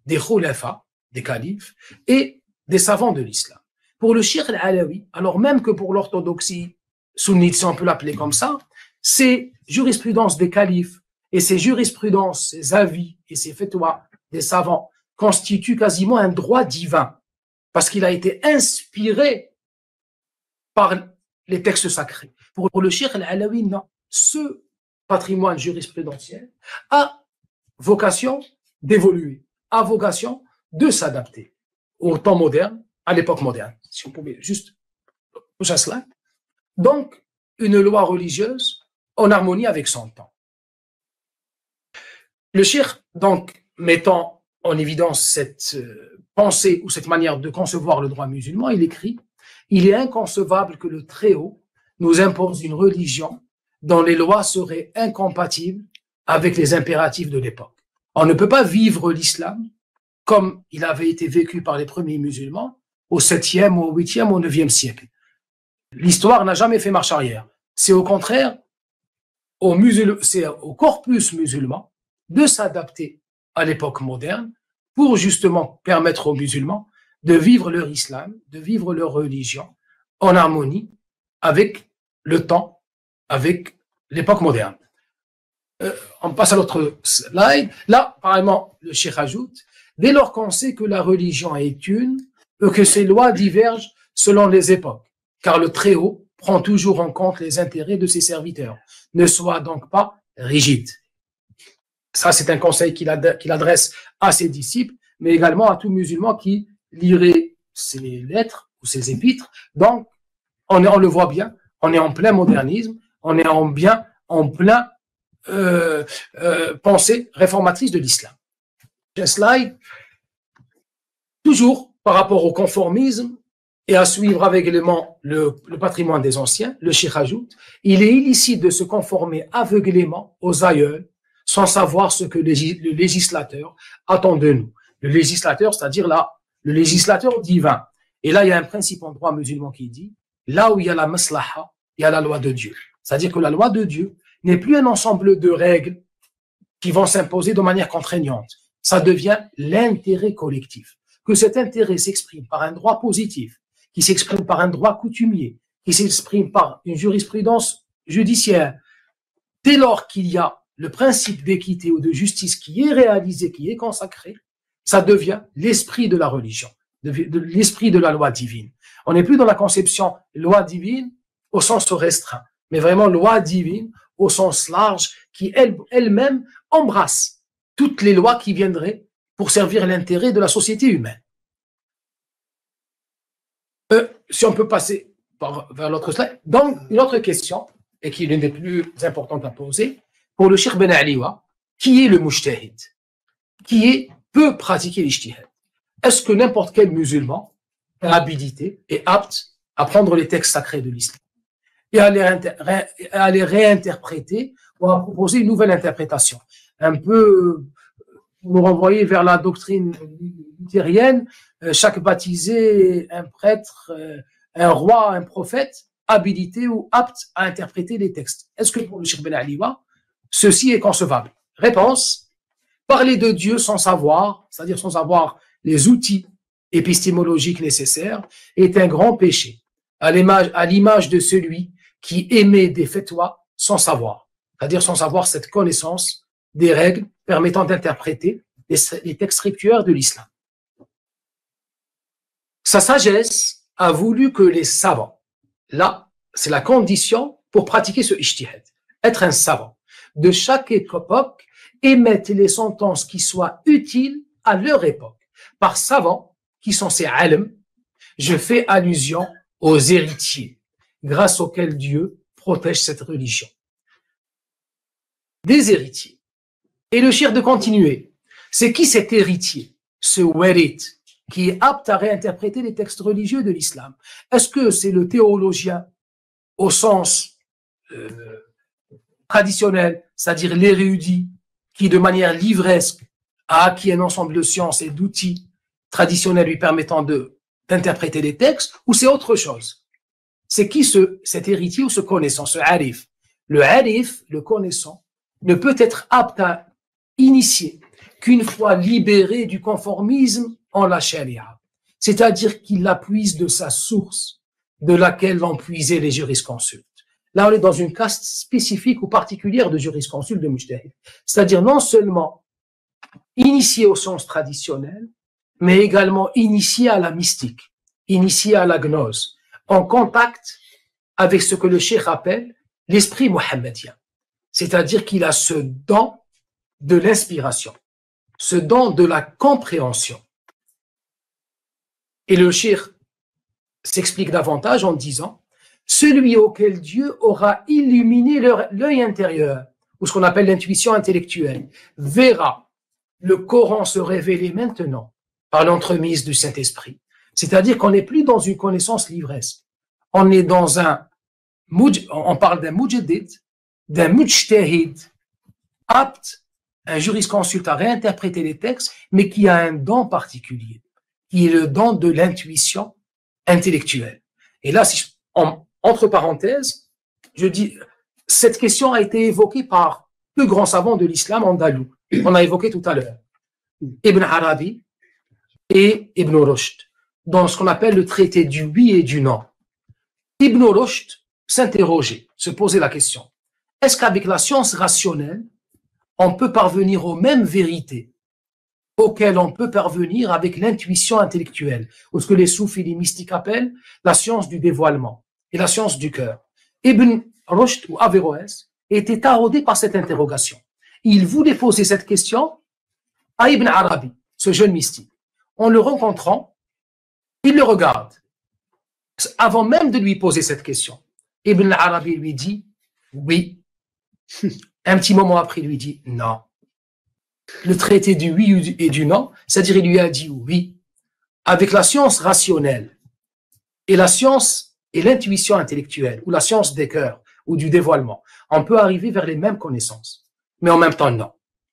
des khulafas, des califes, et des savants de l'islam. Pour le Cheikh al-Alawi, alors même que pour l'orthodoxie sunnite, si on peut l'appeler comme ça, ces jurisprudences des califes et ces jurisprudences, ces avis et ces fatwas des savants constituent quasiment un droit divin, parce qu'il a été inspiré par les textes sacrés. Pour le Cheikh al-Alawi, non. Ce patrimoine jurisprudentiel a vocation d'évoluer, a vocation de s'adapter au temps moderne, à l'époque moderne. Si on pouvait juste pousser un slide. Donc, une loi religieuse en harmonie avec son temps. Le Cheikh, donc, mettant en évidence cette pensée ou cette manière de concevoir le droit musulman, il écrit « Il est inconcevable que le Très-Haut nous impose une religion dont les lois seraient incompatibles avec les impératifs de l'époque. On ne peut pas vivre l'islam comme il avait été vécu par les premiers musulmans au 7e, au 8e, au 9e siècle. L'histoire n'a jamais fait marche arrière. C'est au contraire c'est au corpus musulman de s'adapter à l'époque moderne pour justement permettre aux musulmans de vivre leur islam, de vivre leur religion en harmonie avec le temps, avec l'époque moderne. On passe à l'autre slide. Là, apparemment, le Cheikh ajoute, dès lors qu'on sait que la religion est une, que ces lois divergent selon les époques, car le Très-Haut prend toujours en compte les intérêts de ses serviteurs. Ne sois donc pas rigide. Ça, c'est un conseil qu'il adresse à ses disciples, mais également à tout musulman qui lirait ses lettres ou ses épîtres. Donc, on le voit bien, on est en plein modernisme, on est en plein pensée réformatrice de l'islam. Un slide, toujours par rapport au conformisme et à suivre aveuglément le patrimoine des anciens, le cheikh ajoute, il est illicite de se conformer aveuglément aux aïeuls sans savoir ce que le législateur attend de nous. Le législateur, c'est-à-dire là, le législateur divin. Et là, il y a un principe en droit musulman qui dit, là où il y a la maslaha, il y a la loi de Dieu. C'est-à-dire que la loi de Dieu n'est plus un ensemble de règles qui vont s'imposer de manière contraignante. Ça devient l'intérêt collectif. Que cet intérêt s'exprime par un droit positif, qui s'exprime par un droit coutumier, qui s'exprime par une jurisprudence judiciaire. Dès lors qu'il y a le principe d'équité ou de justice qui est réalisé, qui est consacré, ça devient l'esprit de la religion, l'esprit de la loi divine. On n'est plus dans la conception loi divine au sens restreint, mais vraiment loi divine au sens large qui elle-même embrasse toutes les lois qui viendraient pour servir l'intérêt de la société humaine. Si on peut passer vers l'autre slide. Donc, une autre question, et qui est l'une des plus importantes à poser, pour le Cheikh Ben Aliwa, qui est le mujtahid? Qui peut pratiquer l'ijtihad? Est-ce que n'importe quel musulman est habilité et apte à prendre les textes sacrés de l'islam et à les réinterpréter ou à proposer une nouvelle interprétation? Un peu nous renvoyer vers la doctrine luthérienne, chaque baptisé, un prêtre, un roi, un prophète, habilité ou apte à interpréter les textes. Est-ce que pour le Cheikh Ben Aliwa, ceci est concevable? Réponse: parler de Dieu sans savoir, c'est-à-dire sans avoir les outils épistémologiques nécessaires, est un grand péché, à l'image de celui qui émet des fatwas sans savoir, c'est-à-dire sans avoir cette connaissance des règles permettant d'interpréter les textes scripturaires de l'islam. Sa sagesse a voulu que les savants, là, c'est la condition pour pratiquer ce ijtihad, être un savant, de chaque époque, émettent les sentences qui soient utiles à leur époque. Par savants, qui sont ces alim, je fais allusion aux héritiers, grâce auxquels Dieu protège cette religion. Des héritiers. Et le cheikh de continuer. C'est qui cet héritier, ce warit, qui est apte à réinterpréter les textes religieux de l'islam? Est-ce que c'est le théologien au sens traditionnel, c'est-à-dire l'érudit, qui de manière livresque a acquis un ensemble de sciences et d'outils traditionnels lui permettant d'interpréter les textes, ou c'est autre chose? C'est qui cet héritier ou ce connaissant, ce arif? Le arif, le connaissant, ne peut être apte à initier qu'une fois libéré du conformisme en la charia, c'est-à-dire qu'il la puise de sa source, de laquelle l'ont puisé les jurisconsultes. Là, on est dans une caste spécifique ou particulière de jurisconsulte de mujtahid, c'est-à-dire non seulement initié au sens traditionnel, mais également initié à la mystique, initié à la gnose, en contact avec ce que le cheikh appelle l'esprit mohammedien, c'est-à-dire qu'il a ce don de l'inspiration, ce don de la compréhension. Et le cheikh s'explique davantage en disant: celui auquel Dieu aura illuminé l'œil intérieur, ou ce qu'on appelle l'intuition intellectuelle, verra le Coran se révéler maintenant par l'entremise du Saint-Esprit. C'est-à-dire qu'on n'est plus dans une connaissance livresque. On est dans on parle d'un mujaddid, d'un mujtahid, apte, un jurisconsulte à réinterpréter les textes, mais qui a un don particulier, qui est le don de l'intuition intellectuelle. Et là, entre parenthèses, je dis, cette question a été évoquée par deux grands savants de l'islam andalou. On a évoqué tout à l'heure Ibn Arabi et Ibn Rushd, dans ce qu'on appelle le traité du oui et du non. Ibn Rushd s'interrogeait, se posait la question: est-ce qu'avec la science rationnelle, on peut parvenir aux mêmes vérités auxquelles on peut parvenir avec l'intuition intellectuelle, ou ce que les soufis et les mystiques appellent la science du dévoilement et la science du cœur? Ibn Rushd ou Averroès était taraudé par cette interrogation. Il voulait poser cette question à Ibn Arabi, ce jeune mystique. En le rencontrant, il le regarde. Avant même de lui poser cette question, Ibn Arabi lui dit oui. Un petit moment après, il lui dit non. Le traité du oui et du non, c'est-à-dire il lui a dit oui. Avec la science rationnelle, et la science et l'intuition intellectuelle, ou la science des cœurs, ou du dévoilement. On peut arriver vers les mêmes connaissances. Mais en même temps, non.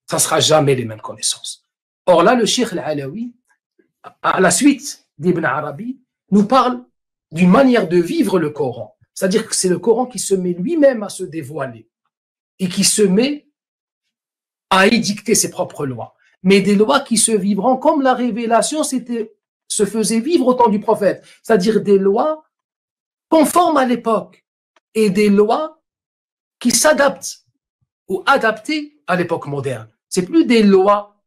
Ça ne sera jamais les mêmes connaissances. Or là, le Cheikh Al-Alawi, à la suite d'Ibn Arabi, nous parle d'une manière de vivre le Coran. C'est-à-dire que c'est le Coran qui se met lui-même à se dévoiler et qui se met à édicter ses propres lois. Mais des lois qui se vivront comme la révélation se faisait vivre au temps du prophète. C'est-à-dire des lois conformes à l'époque et des lois qui s'adaptent ou adaptées à l'époque moderne. C'est plus des lois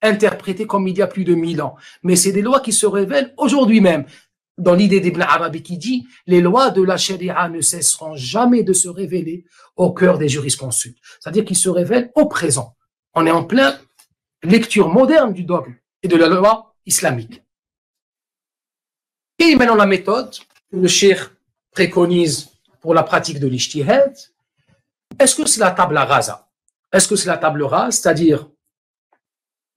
interprétées comme il y a plus de 1000 ans, mais c'est des lois qui se révèlent aujourd'hui même. Dans l'idée d'Ibn Arabi qui dit « Les lois de la charia ne cesseront jamais de se révéler au cœur des jurisconsultes. » C'est-à-dire qu'ils se révèlent au présent. On est en pleine lecture moderne du dogme et de la loi islamique. Et maintenant la méthode que le cheikh préconise pour la pratique de l'ijtihad, est-ce que c'est la table rasa? Est-ce que c'est la table rase, c'est-à-dire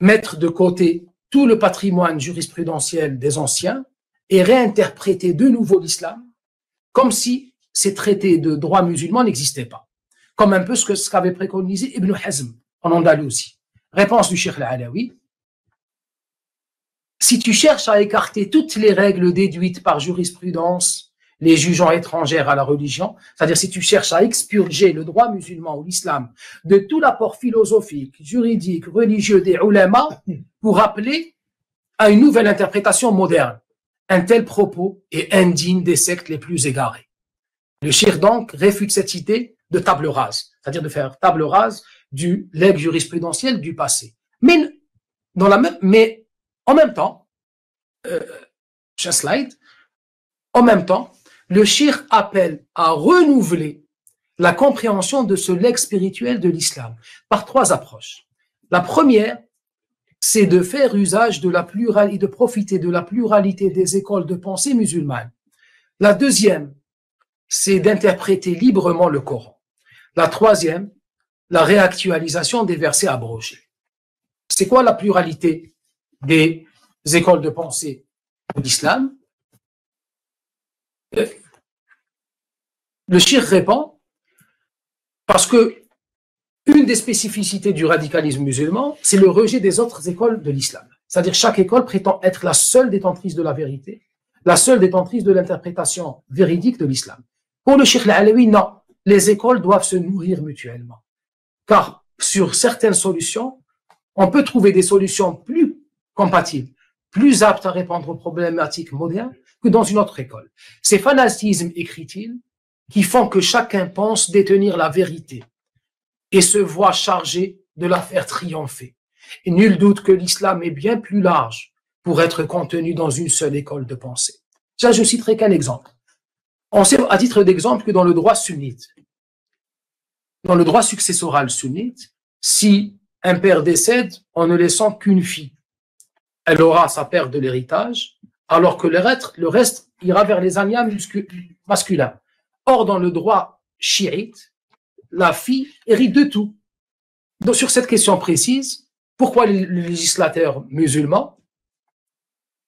mettre de côté tout le patrimoine jurisprudentiel des anciens et réinterpréter de nouveau l'islam comme si ces traités de droit musulman n'existaient pas. Comme un peu ce qu'avait préconisé Ibn Hazm en Andalousie. Réponse du Cheikh Al-Alawi. Si tu cherches à écarter toutes les règles déduites par jurisprudence, les jugeant étrangères à la religion, c'est-à-dire si tu cherches à expurger le droit musulman ou l'islam de tout l'apport philosophique, juridique, religieux des ulama pour appeler à une nouvelle interprétation moderne, un tel propos est indigne des sectes les plus égarées. Le cheikh donc réfute cette idée de table rase, c'est-à-dire de faire table rase du legs jurisprudentiel du passé. Mais en même temps, en même temps, le cheikh appelle à renouveler la compréhension de ce legs spirituel de l'islam par 3 approches. La première, c'est de faire usage de la pluralité, de profiter de la pluralité des écoles de pensée musulmanes. La deuxième, c'est d'interpréter librement le Coran. La troisième, la réactualisation des versets abrogés. C'est quoi la pluralité des écoles de pensée de l'islam? Le cheikh répond parce que une des spécificités du radicalisme musulman, c'est le rejet des autres écoles de l'islam. C'est-à-dire chaque école prétend être la seule détentrice de la vérité, la seule détentrice de l'interprétation véridique de l'islam. Pour le Cheikh Al-Alawi, non. Les écoles doivent se nourrir mutuellement. Car sur certaines solutions, on peut trouver des solutions plus compatibles, plus aptes à répondre aux problématiques modernes que dans une autre école. Ces fanatismes, écrit-il, qui font que chacun pense détenir la vérité et se voit chargé de la faire triompher. Et nul doute que l'islam est bien plus large pour être contenu dans une seule école de pensée. Ça, je citerai qu'un exemple. On sait à titre d'exemple que dans le droit sunnite, dans le droit successoral sunnite, si un père décède en ne laissant qu'une fille, elle aura sa part de l'héritage, alors que le reste ira vers les agnats masculins. Or, dans le droit chiite, la fille hérite de tout. Donc, sur cette question précise, pourquoi les législateurs musulmans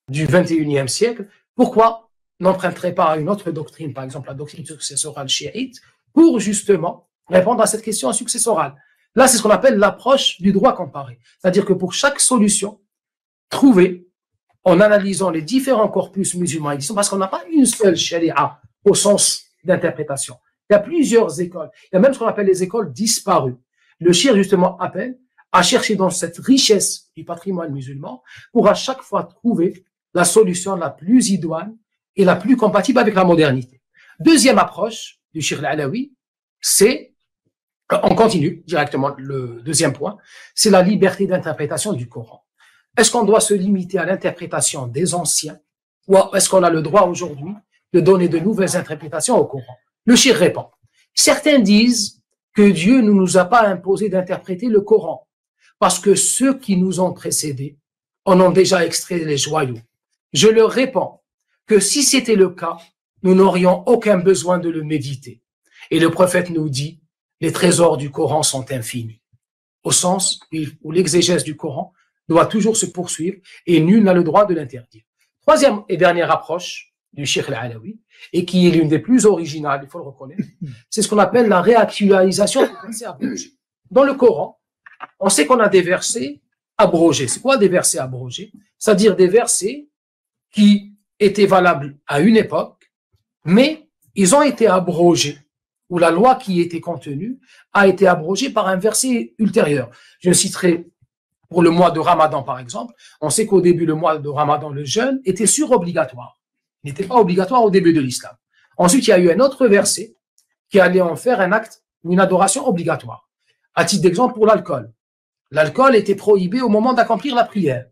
du XXIe siècle, pourquoi n'emprunteraient pas à une autre doctrine, par exemple la doctrine successorale chiite, pour justement répondre à cette question successorale? Là, c'est ce qu'on appelle l'approche du droit comparé. C'est-à-dire que pour chaque solution, trouver, en analysant les différents corpus musulmans existants, parce qu'on n'a pas une seule sharia au sens d'interprétation. Il y a plusieurs écoles. Il y a même ce qu'on appelle les écoles disparues. Le cheikh, justement, appelle à chercher dans cette richesse du patrimoine musulman pour à chaque fois trouver la solution la plus idoine et la plus compatible avec la modernité. Deuxième approche du cheikh Al-Alawi, c'est, on continue directement le deuxième point, c'est la liberté d'interprétation du Coran. Est-ce qu'on doit se limiter à l'interprétation des anciens ou est-ce qu'on a le droit aujourd'hui de donner de nouvelles interprétations au Coran? Le cheikh répond. Certains disent que Dieu ne nous a pas imposé d'interpréter le Coran parce que ceux qui nous ont précédés en ont déjà extrait les joyaux. Je leur réponds que si c'était le cas, nous n'aurions aucun besoin de le méditer. Et le prophète nous dit, les trésors du Coran sont infinis. Au sens où l'exégèse du Coran doit toujours se poursuivre et nul n'a le droit de l'interdire. Troisième et dernière approche du Cheikh Al-Alawi, et qui est l'une des plus originales, il faut le reconnaître. C'est ce qu'on appelle la réactualisation des versets abrogés. Dans le Coran, on sait qu'on a des versets abrogés. C'est quoi des versets abrogés? C'est-à-dire des versets qui étaient valables à une époque, mais ils ont été abrogés, ou la loi qui était contenue a été abrogée par un verset ultérieur. Je citerai pour le mois de Ramadan, par exemple. On sait qu'au début, le mois de Ramadan, le jeûne était surobligatoire. Il n'était pas obligatoire au début de l'islam. Ensuite, il y a eu un autre verset qui allait en faire un acte ou une adoration obligatoire. À titre d'exemple, pour l'alcool. L'alcool était prohibé au moment d'accomplir la prière.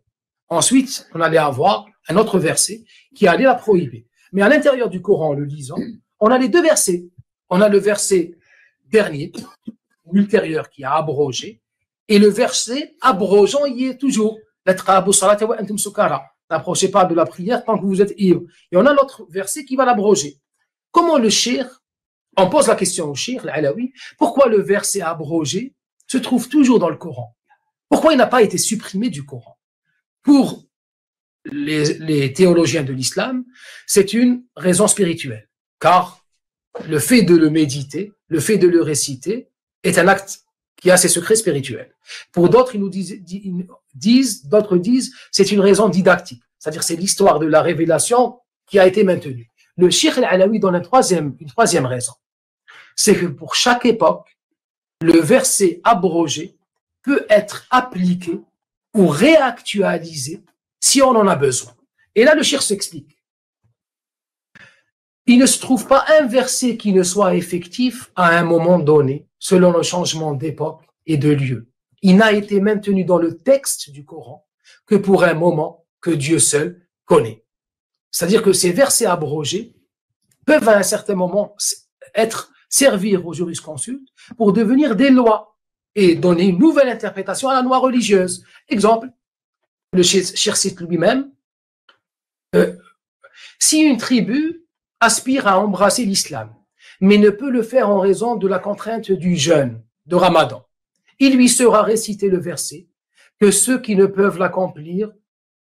Ensuite, on allait avoir un autre verset qui allait la prohiber. Mais à l'intérieur du Coran, en le lisant, on a les deux versets. On a le verset dernier, ou ultérieur, qui a abrogé, et le verset abrogeant y est toujours. N'approchez pas de la prière tant que vous êtes ivre. Et on a l'autre verset qui va l'abroger. Comment le cheikh, on pose la question au cheikh, l'Alawi, pourquoi le verset abrogé se trouve toujours dans le Coran? Pourquoi il n'a pas été supprimé du Coran? Pour les théologiens de l'islam, c'est une raison spirituelle. Car le fait de le méditer, le fait de le réciter, est un acte qui a ses secrets spirituels. Pour d'autres, ils nous d'autres disent, c'est une raison didactique. C'est-à-dire, c'est l'histoire de la révélation qui a été maintenue. Le Cheikh Al-Alawi donne une troisième raison. C'est que pour chaque époque, le verset abrogé peut être appliqué ou réactualisé si on en a besoin. Et là, le Cheikh s'explique. Il ne se trouve pas un verset qui ne soit effectif à un moment donné, selon le changement d'époque et de lieu. Il n'a été maintenu dans le texte du Coran que pour un moment que Dieu seul connaît. C'est-à-dire que ces versets abrogés peuvent à un certain moment servir aux jurisconsultes pour devenir des lois et donner une nouvelle interprétation à la loi religieuse. Exemple, le Cheikh cite lui-même, si une tribu aspire à embrasser l'islam, mais ne peut le faire en raison de la contrainte du jeûne de Ramadan, il lui sera récité le verset que ceux qui ne peuvent l'accomplir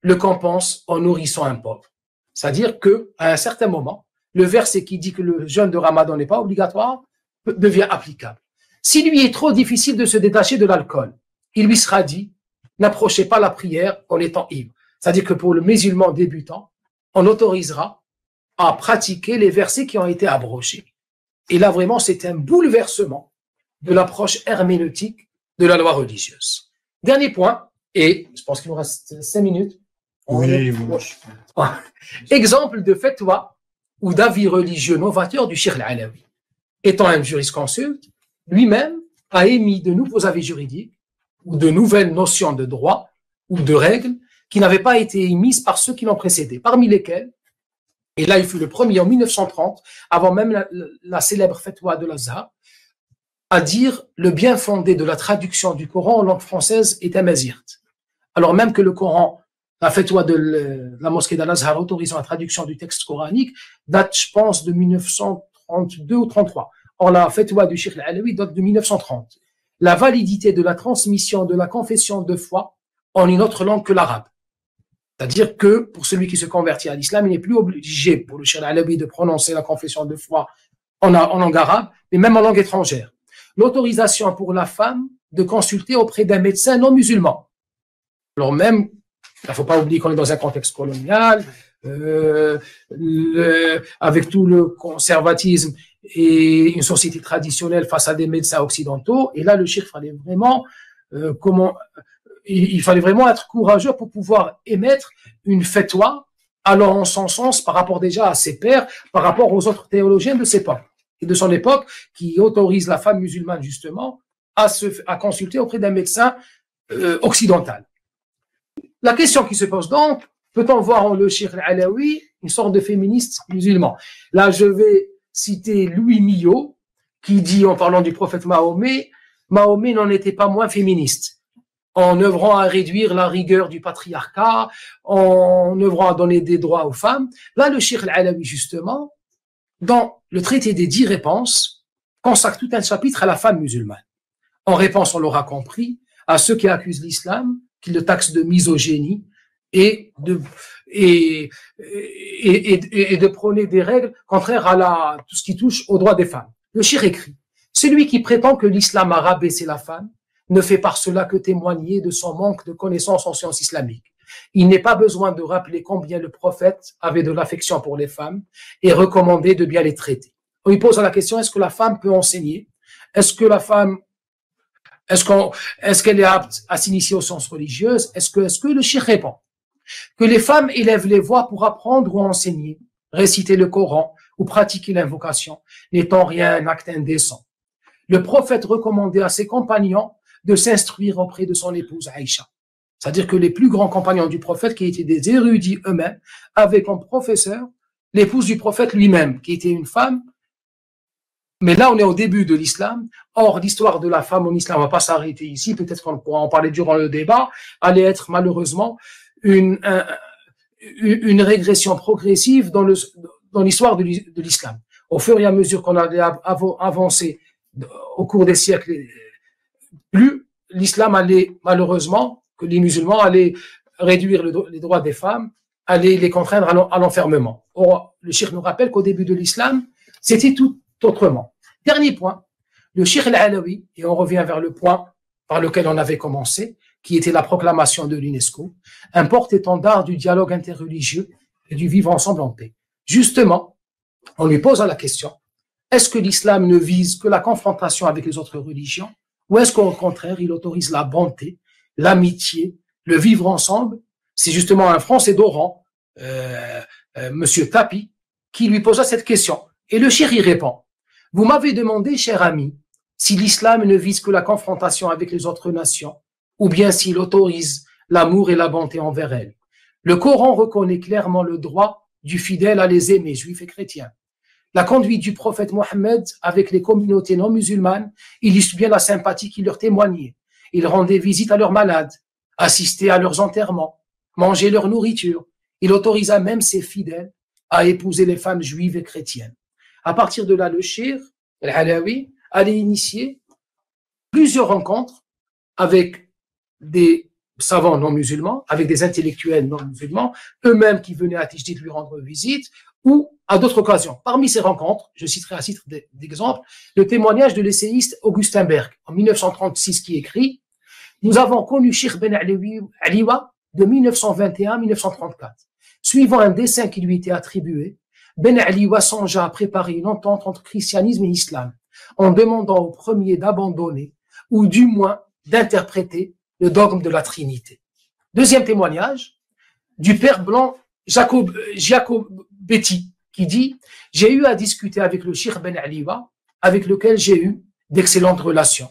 le compensent en nourrissant un pauvre. C'est-à-dire que à un certain moment, le verset qui dit que le jeûne de Ramadan n'est pas obligatoire devient applicable. S'il lui est trop difficile de se détacher de l'alcool, il lui sera dit n'approchez pas la prière en étant ivre. C'est-à-dire que pour le musulman débutant, on autorisera à pratiquer les versets qui ont été abrogés. Et là, vraiment, c'est un bouleversement de l'approche herméneutique de la loi religieuse. Dernier point, et je pense qu'il nous reste 5 minutes. Exemple de fatwa ou d'avis religieux novateur du Cheikh Al-Alawi. Étant un jurisconsulte, lui-même a émis de nouveaux avis juridiques ou de nouvelles notions de droit ou de règles qui n'avaient pas été émises par ceux qui l'ont précédé, parmi lesquels, et là il fut le premier en 1930, avant même la célèbre fatwa de l'Azhar, à dire le bien fondé de la traduction du Coran en langue française est amazirt. Alors même que le Coran, la fatwa de la mosquée d'Al-Azhar autorisant la traduction du texte coranique date, je pense, de 1932 ou 33. Or, la fatwa du Cheikh Al-Alawi date de 1930. La validité de la transmission de la confession de foi en une autre langue que l'arabe. C'est-à-dire que pour celui qui se convertit à l'islam, il n'est plus obligé pour le Cheikh Al-Alawi de prononcer la confession de foi en langue arabe, mais même en langue étrangère. L'autorisation pour la femme de consulter auprès d'un médecin non musulman. Alors même, il ne faut pas oublier qu'on est dans un contexte colonial, avec tout le conservatisme et une société traditionnelle face à des médecins occidentaux. Et là, le cheikh fallait vraiment, il fallait vraiment être courageux pour pouvoir émettre une fatwa allant en son sens par rapport déjà à ses pairs, par rapport aux autres théologiens de ses époques et de son époque, qui autorise la femme musulmane justement à consulter auprès d'un médecin occidental. La question qui se pose donc, peut-on voir en le Cheikh Al-Alawi une sorte de féministe musulman? Là, je vais citer Louis Millot, qui dit, en parlant du prophète Mahomet, Mahomet n'en était pas moins féministe. En œuvrant à réduire la rigueur du patriarcat, en œuvrant à donner des droits aux femmes. Là, le Cheikh Al-Alawi, justement, dans le traité des 10 réponses, consacre tout un chapitre à la femme musulmane. En réponse, on l'aura compris, à ceux qui accusent l'islam, qui le taxent de misogynie et de prôner des règles contraires à tout ce qui touche aux droits des femmes. Le cheikh écrit: celui qui prétend que l'islam a rabaissé la femme ne fait par cela que témoigner de son manque de connaissances en sciences islamiques. Il n'est pas besoin de rappeler combien le prophète avait de l'affection pour les femmes et recommandait de bien les traiter. On lui pose la question: est-ce que la femme peut enseigner? Est-ce que la femme, est-ce qu'elle est apte à s'initier aux sciences religieuses? Est-ce que le cheikh répond que les femmes élèvent les voix pour apprendre ou enseigner, réciter le Coran ou pratiquer l'invocation, n'étant rien un acte indécent. Le prophète recommandait à ses compagnons de s'instruire auprès de son épouse Aïcha. C'est-à-dire que les plus grands compagnons du prophète, qui étaient des érudits eux-mêmes, avaient comme professeur l'épouse du prophète lui-même, qui était une femme. Mais là, on est au début de l'islam. Or, l'histoire de la femme en islam, on ne va pas s'arrêter ici, peut-être qu'on pourra en parler durant le débat, allait être malheureusement une régression progressive dans l'histoire de l'islam. Au fur et à mesure qu'on allait avancer au cours des siècles, plus l'islam allait, malheureusement, que les musulmans allaient réduire les droits des femmes, allaient les contraindre à l'enfermement. Or, le cheikh nous rappelle qu'au début de l'islam, c'était tout autrement. Dernier point, le cheikh al-Alawi, et on revient vers le point par lequel on avait commencé, qui était la proclamation de l'UNESCO, un porte-étendard du dialogue interreligieux et du vivre ensemble en paix. Justement, on lui pose la question: est-ce que l'islam ne vise que la confrontation avec les autres religions, ou est-ce qu'au contraire, il autorise la bonté, l'amitié, le vivre ensemble? C'est justement un Français d'Oran, Monsieur Tapi, qui lui posa cette question. Et le cheikh y répond: vous m'avez demandé, cher ami, si l'islam ne vise que la confrontation avec les autres nations, ou bien s'il autorise l'amour et la bonté envers elles. Le Coran reconnaît clairement le droit du fidèle à les aimer, juifs et chrétiens. La conduite du prophète Mohammed avec les communautés non musulmanes illustre bien la sympathie qu'il leur témoignait. Il rendait visite à leurs malades, assistait à leurs enterrements, mangeait leur nourriture. Il autorisa même ses fidèles à épouser les femmes juives et chrétiennes. À partir de là, le cheikh al-Alawi allait initier plusieurs rencontres avec des savants non musulmans, avec des intellectuels non musulmans, eux-mêmes qui venaient à Tijdid lui rendre visite, ou à d'autres occasions. Parmi ces rencontres, je citerai à titre d'exemple le témoignage de l'essayiste Augustin Berg, en 1936, qui écrit: nous avons connu Cheikh Ben Aliwa de 1921 à 1934. Suivant un dessein qui lui était attribué, Ben Aliwa songea à préparer une entente entre christianisme et islam, en demandant au premier d'abandonner, ou du moins d'interpréter le dogme de la Trinité. Deuxième témoignage du père blanc Jacobetti, qui dit: j'ai eu à discuter avec le Cheikh Ben Aliwa, avec lequel j'ai eu d'excellentes relations.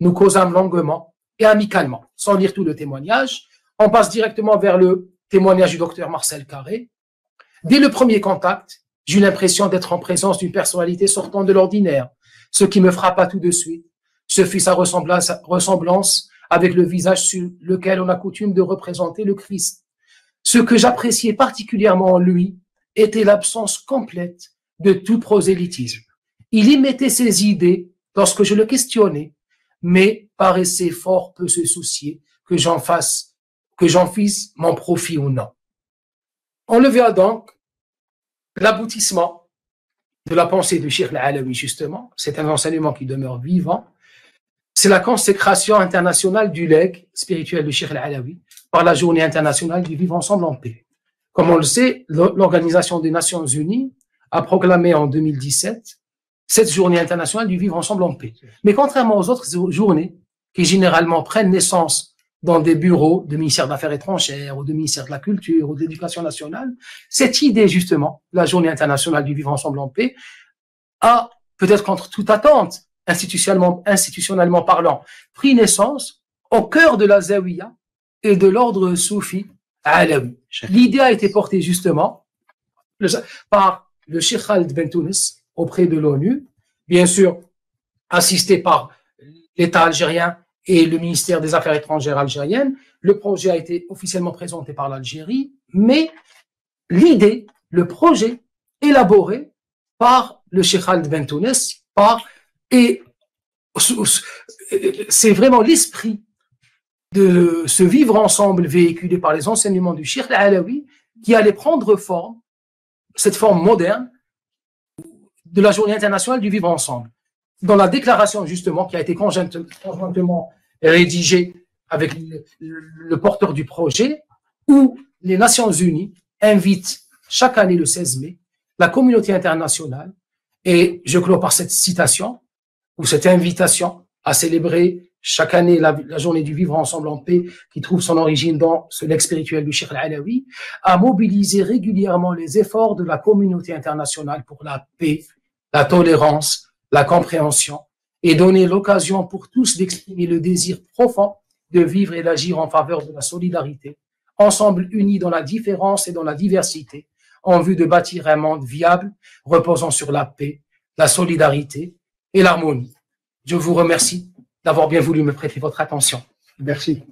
Nous causâmes longuement et amicalement. Sans lire tout le témoignage, on passe directement vers le témoignage du docteur Marcel Carré. Dès le premier contact, j'eus l'impression d'être en présence d'une personnalité sortant de l'ordinaire. Ce qui me frappa tout de suite, ce fut sa ressemblance avec le visage sur lequel on a coutume de représenter le Christ. Ce que j'appréciais particulièrement en lui était l'absence complète de tout prosélytisme. Il y mettait ses idées lorsque je le questionnais, mais paraissait fort peu se soucier que j'en fisse mon profit ou non. On le verra donc, l'aboutissement de la pensée du Cheikh al-Alawi, justement, c'est un enseignement qui demeure vivant. C'est la consécration internationale du legs spirituel du Cheikh al-Alawi par la Journée internationale du vivre ensemble en paix. Comme on le sait, l'Organisation des Nations Unies a proclamé en 2017 cette Journée internationale du vivre ensemble en paix. Mais contrairement aux autres journées qui généralement prennent naissance dans des bureaux de ministère d'Affaires étrangères ou de ministère de la Culture ou de l'Éducation nationale, cette idée justement, la Journée internationale du vivre ensemble en paix, a peut-être contre toute attente, institutionnellement parlant, pris naissance au cœur de la Zawiya et de l'ordre soufi alawi. L'idée a été portée justement par le Cheikh Khaled Ben Tounes auprès de l'ONU, bien sûr assisté par l'État algérien et le ministère des Affaires étrangères algériennes. Le projet a été officiellement présenté par l'Algérie, mais l'idée, le projet élaboré par le Cheikh Khaled Ben Tounes, et c'est vraiment l'esprit de ce vivre ensemble véhiculé par les enseignements du Cheikh Al-Alawi qui allait prendre forme, cette forme moderne de la Journée internationale du vivre ensemble. Dans la déclaration, justement, qui a été conjointement rédigée avec le porteur du projet, où les Nations Unies invitent chaque année le 16 mai la communauté internationale, et je clôt par cette citation, ou cette invitation à célébrer chaque année la journée du vivre ensemble en paix, qui trouve son origine dans ce legs spirituel du Cheikh Al-Alawi, à mobiliser régulièrement les efforts de la communauté internationale pour la paix, la tolérance, la compréhension, et donner l'occasion pour tous d'exprimer le désir profond de vivre et d'agir en faveur de la solidarité, ensemble unis dans la différence et dans la diversité, en vue de bâtir un monde viable, reposant sur la paix, la solidarité et l'harmonie. Je vous remercie d'avoir bien voulu me prêter votre attention. Merci.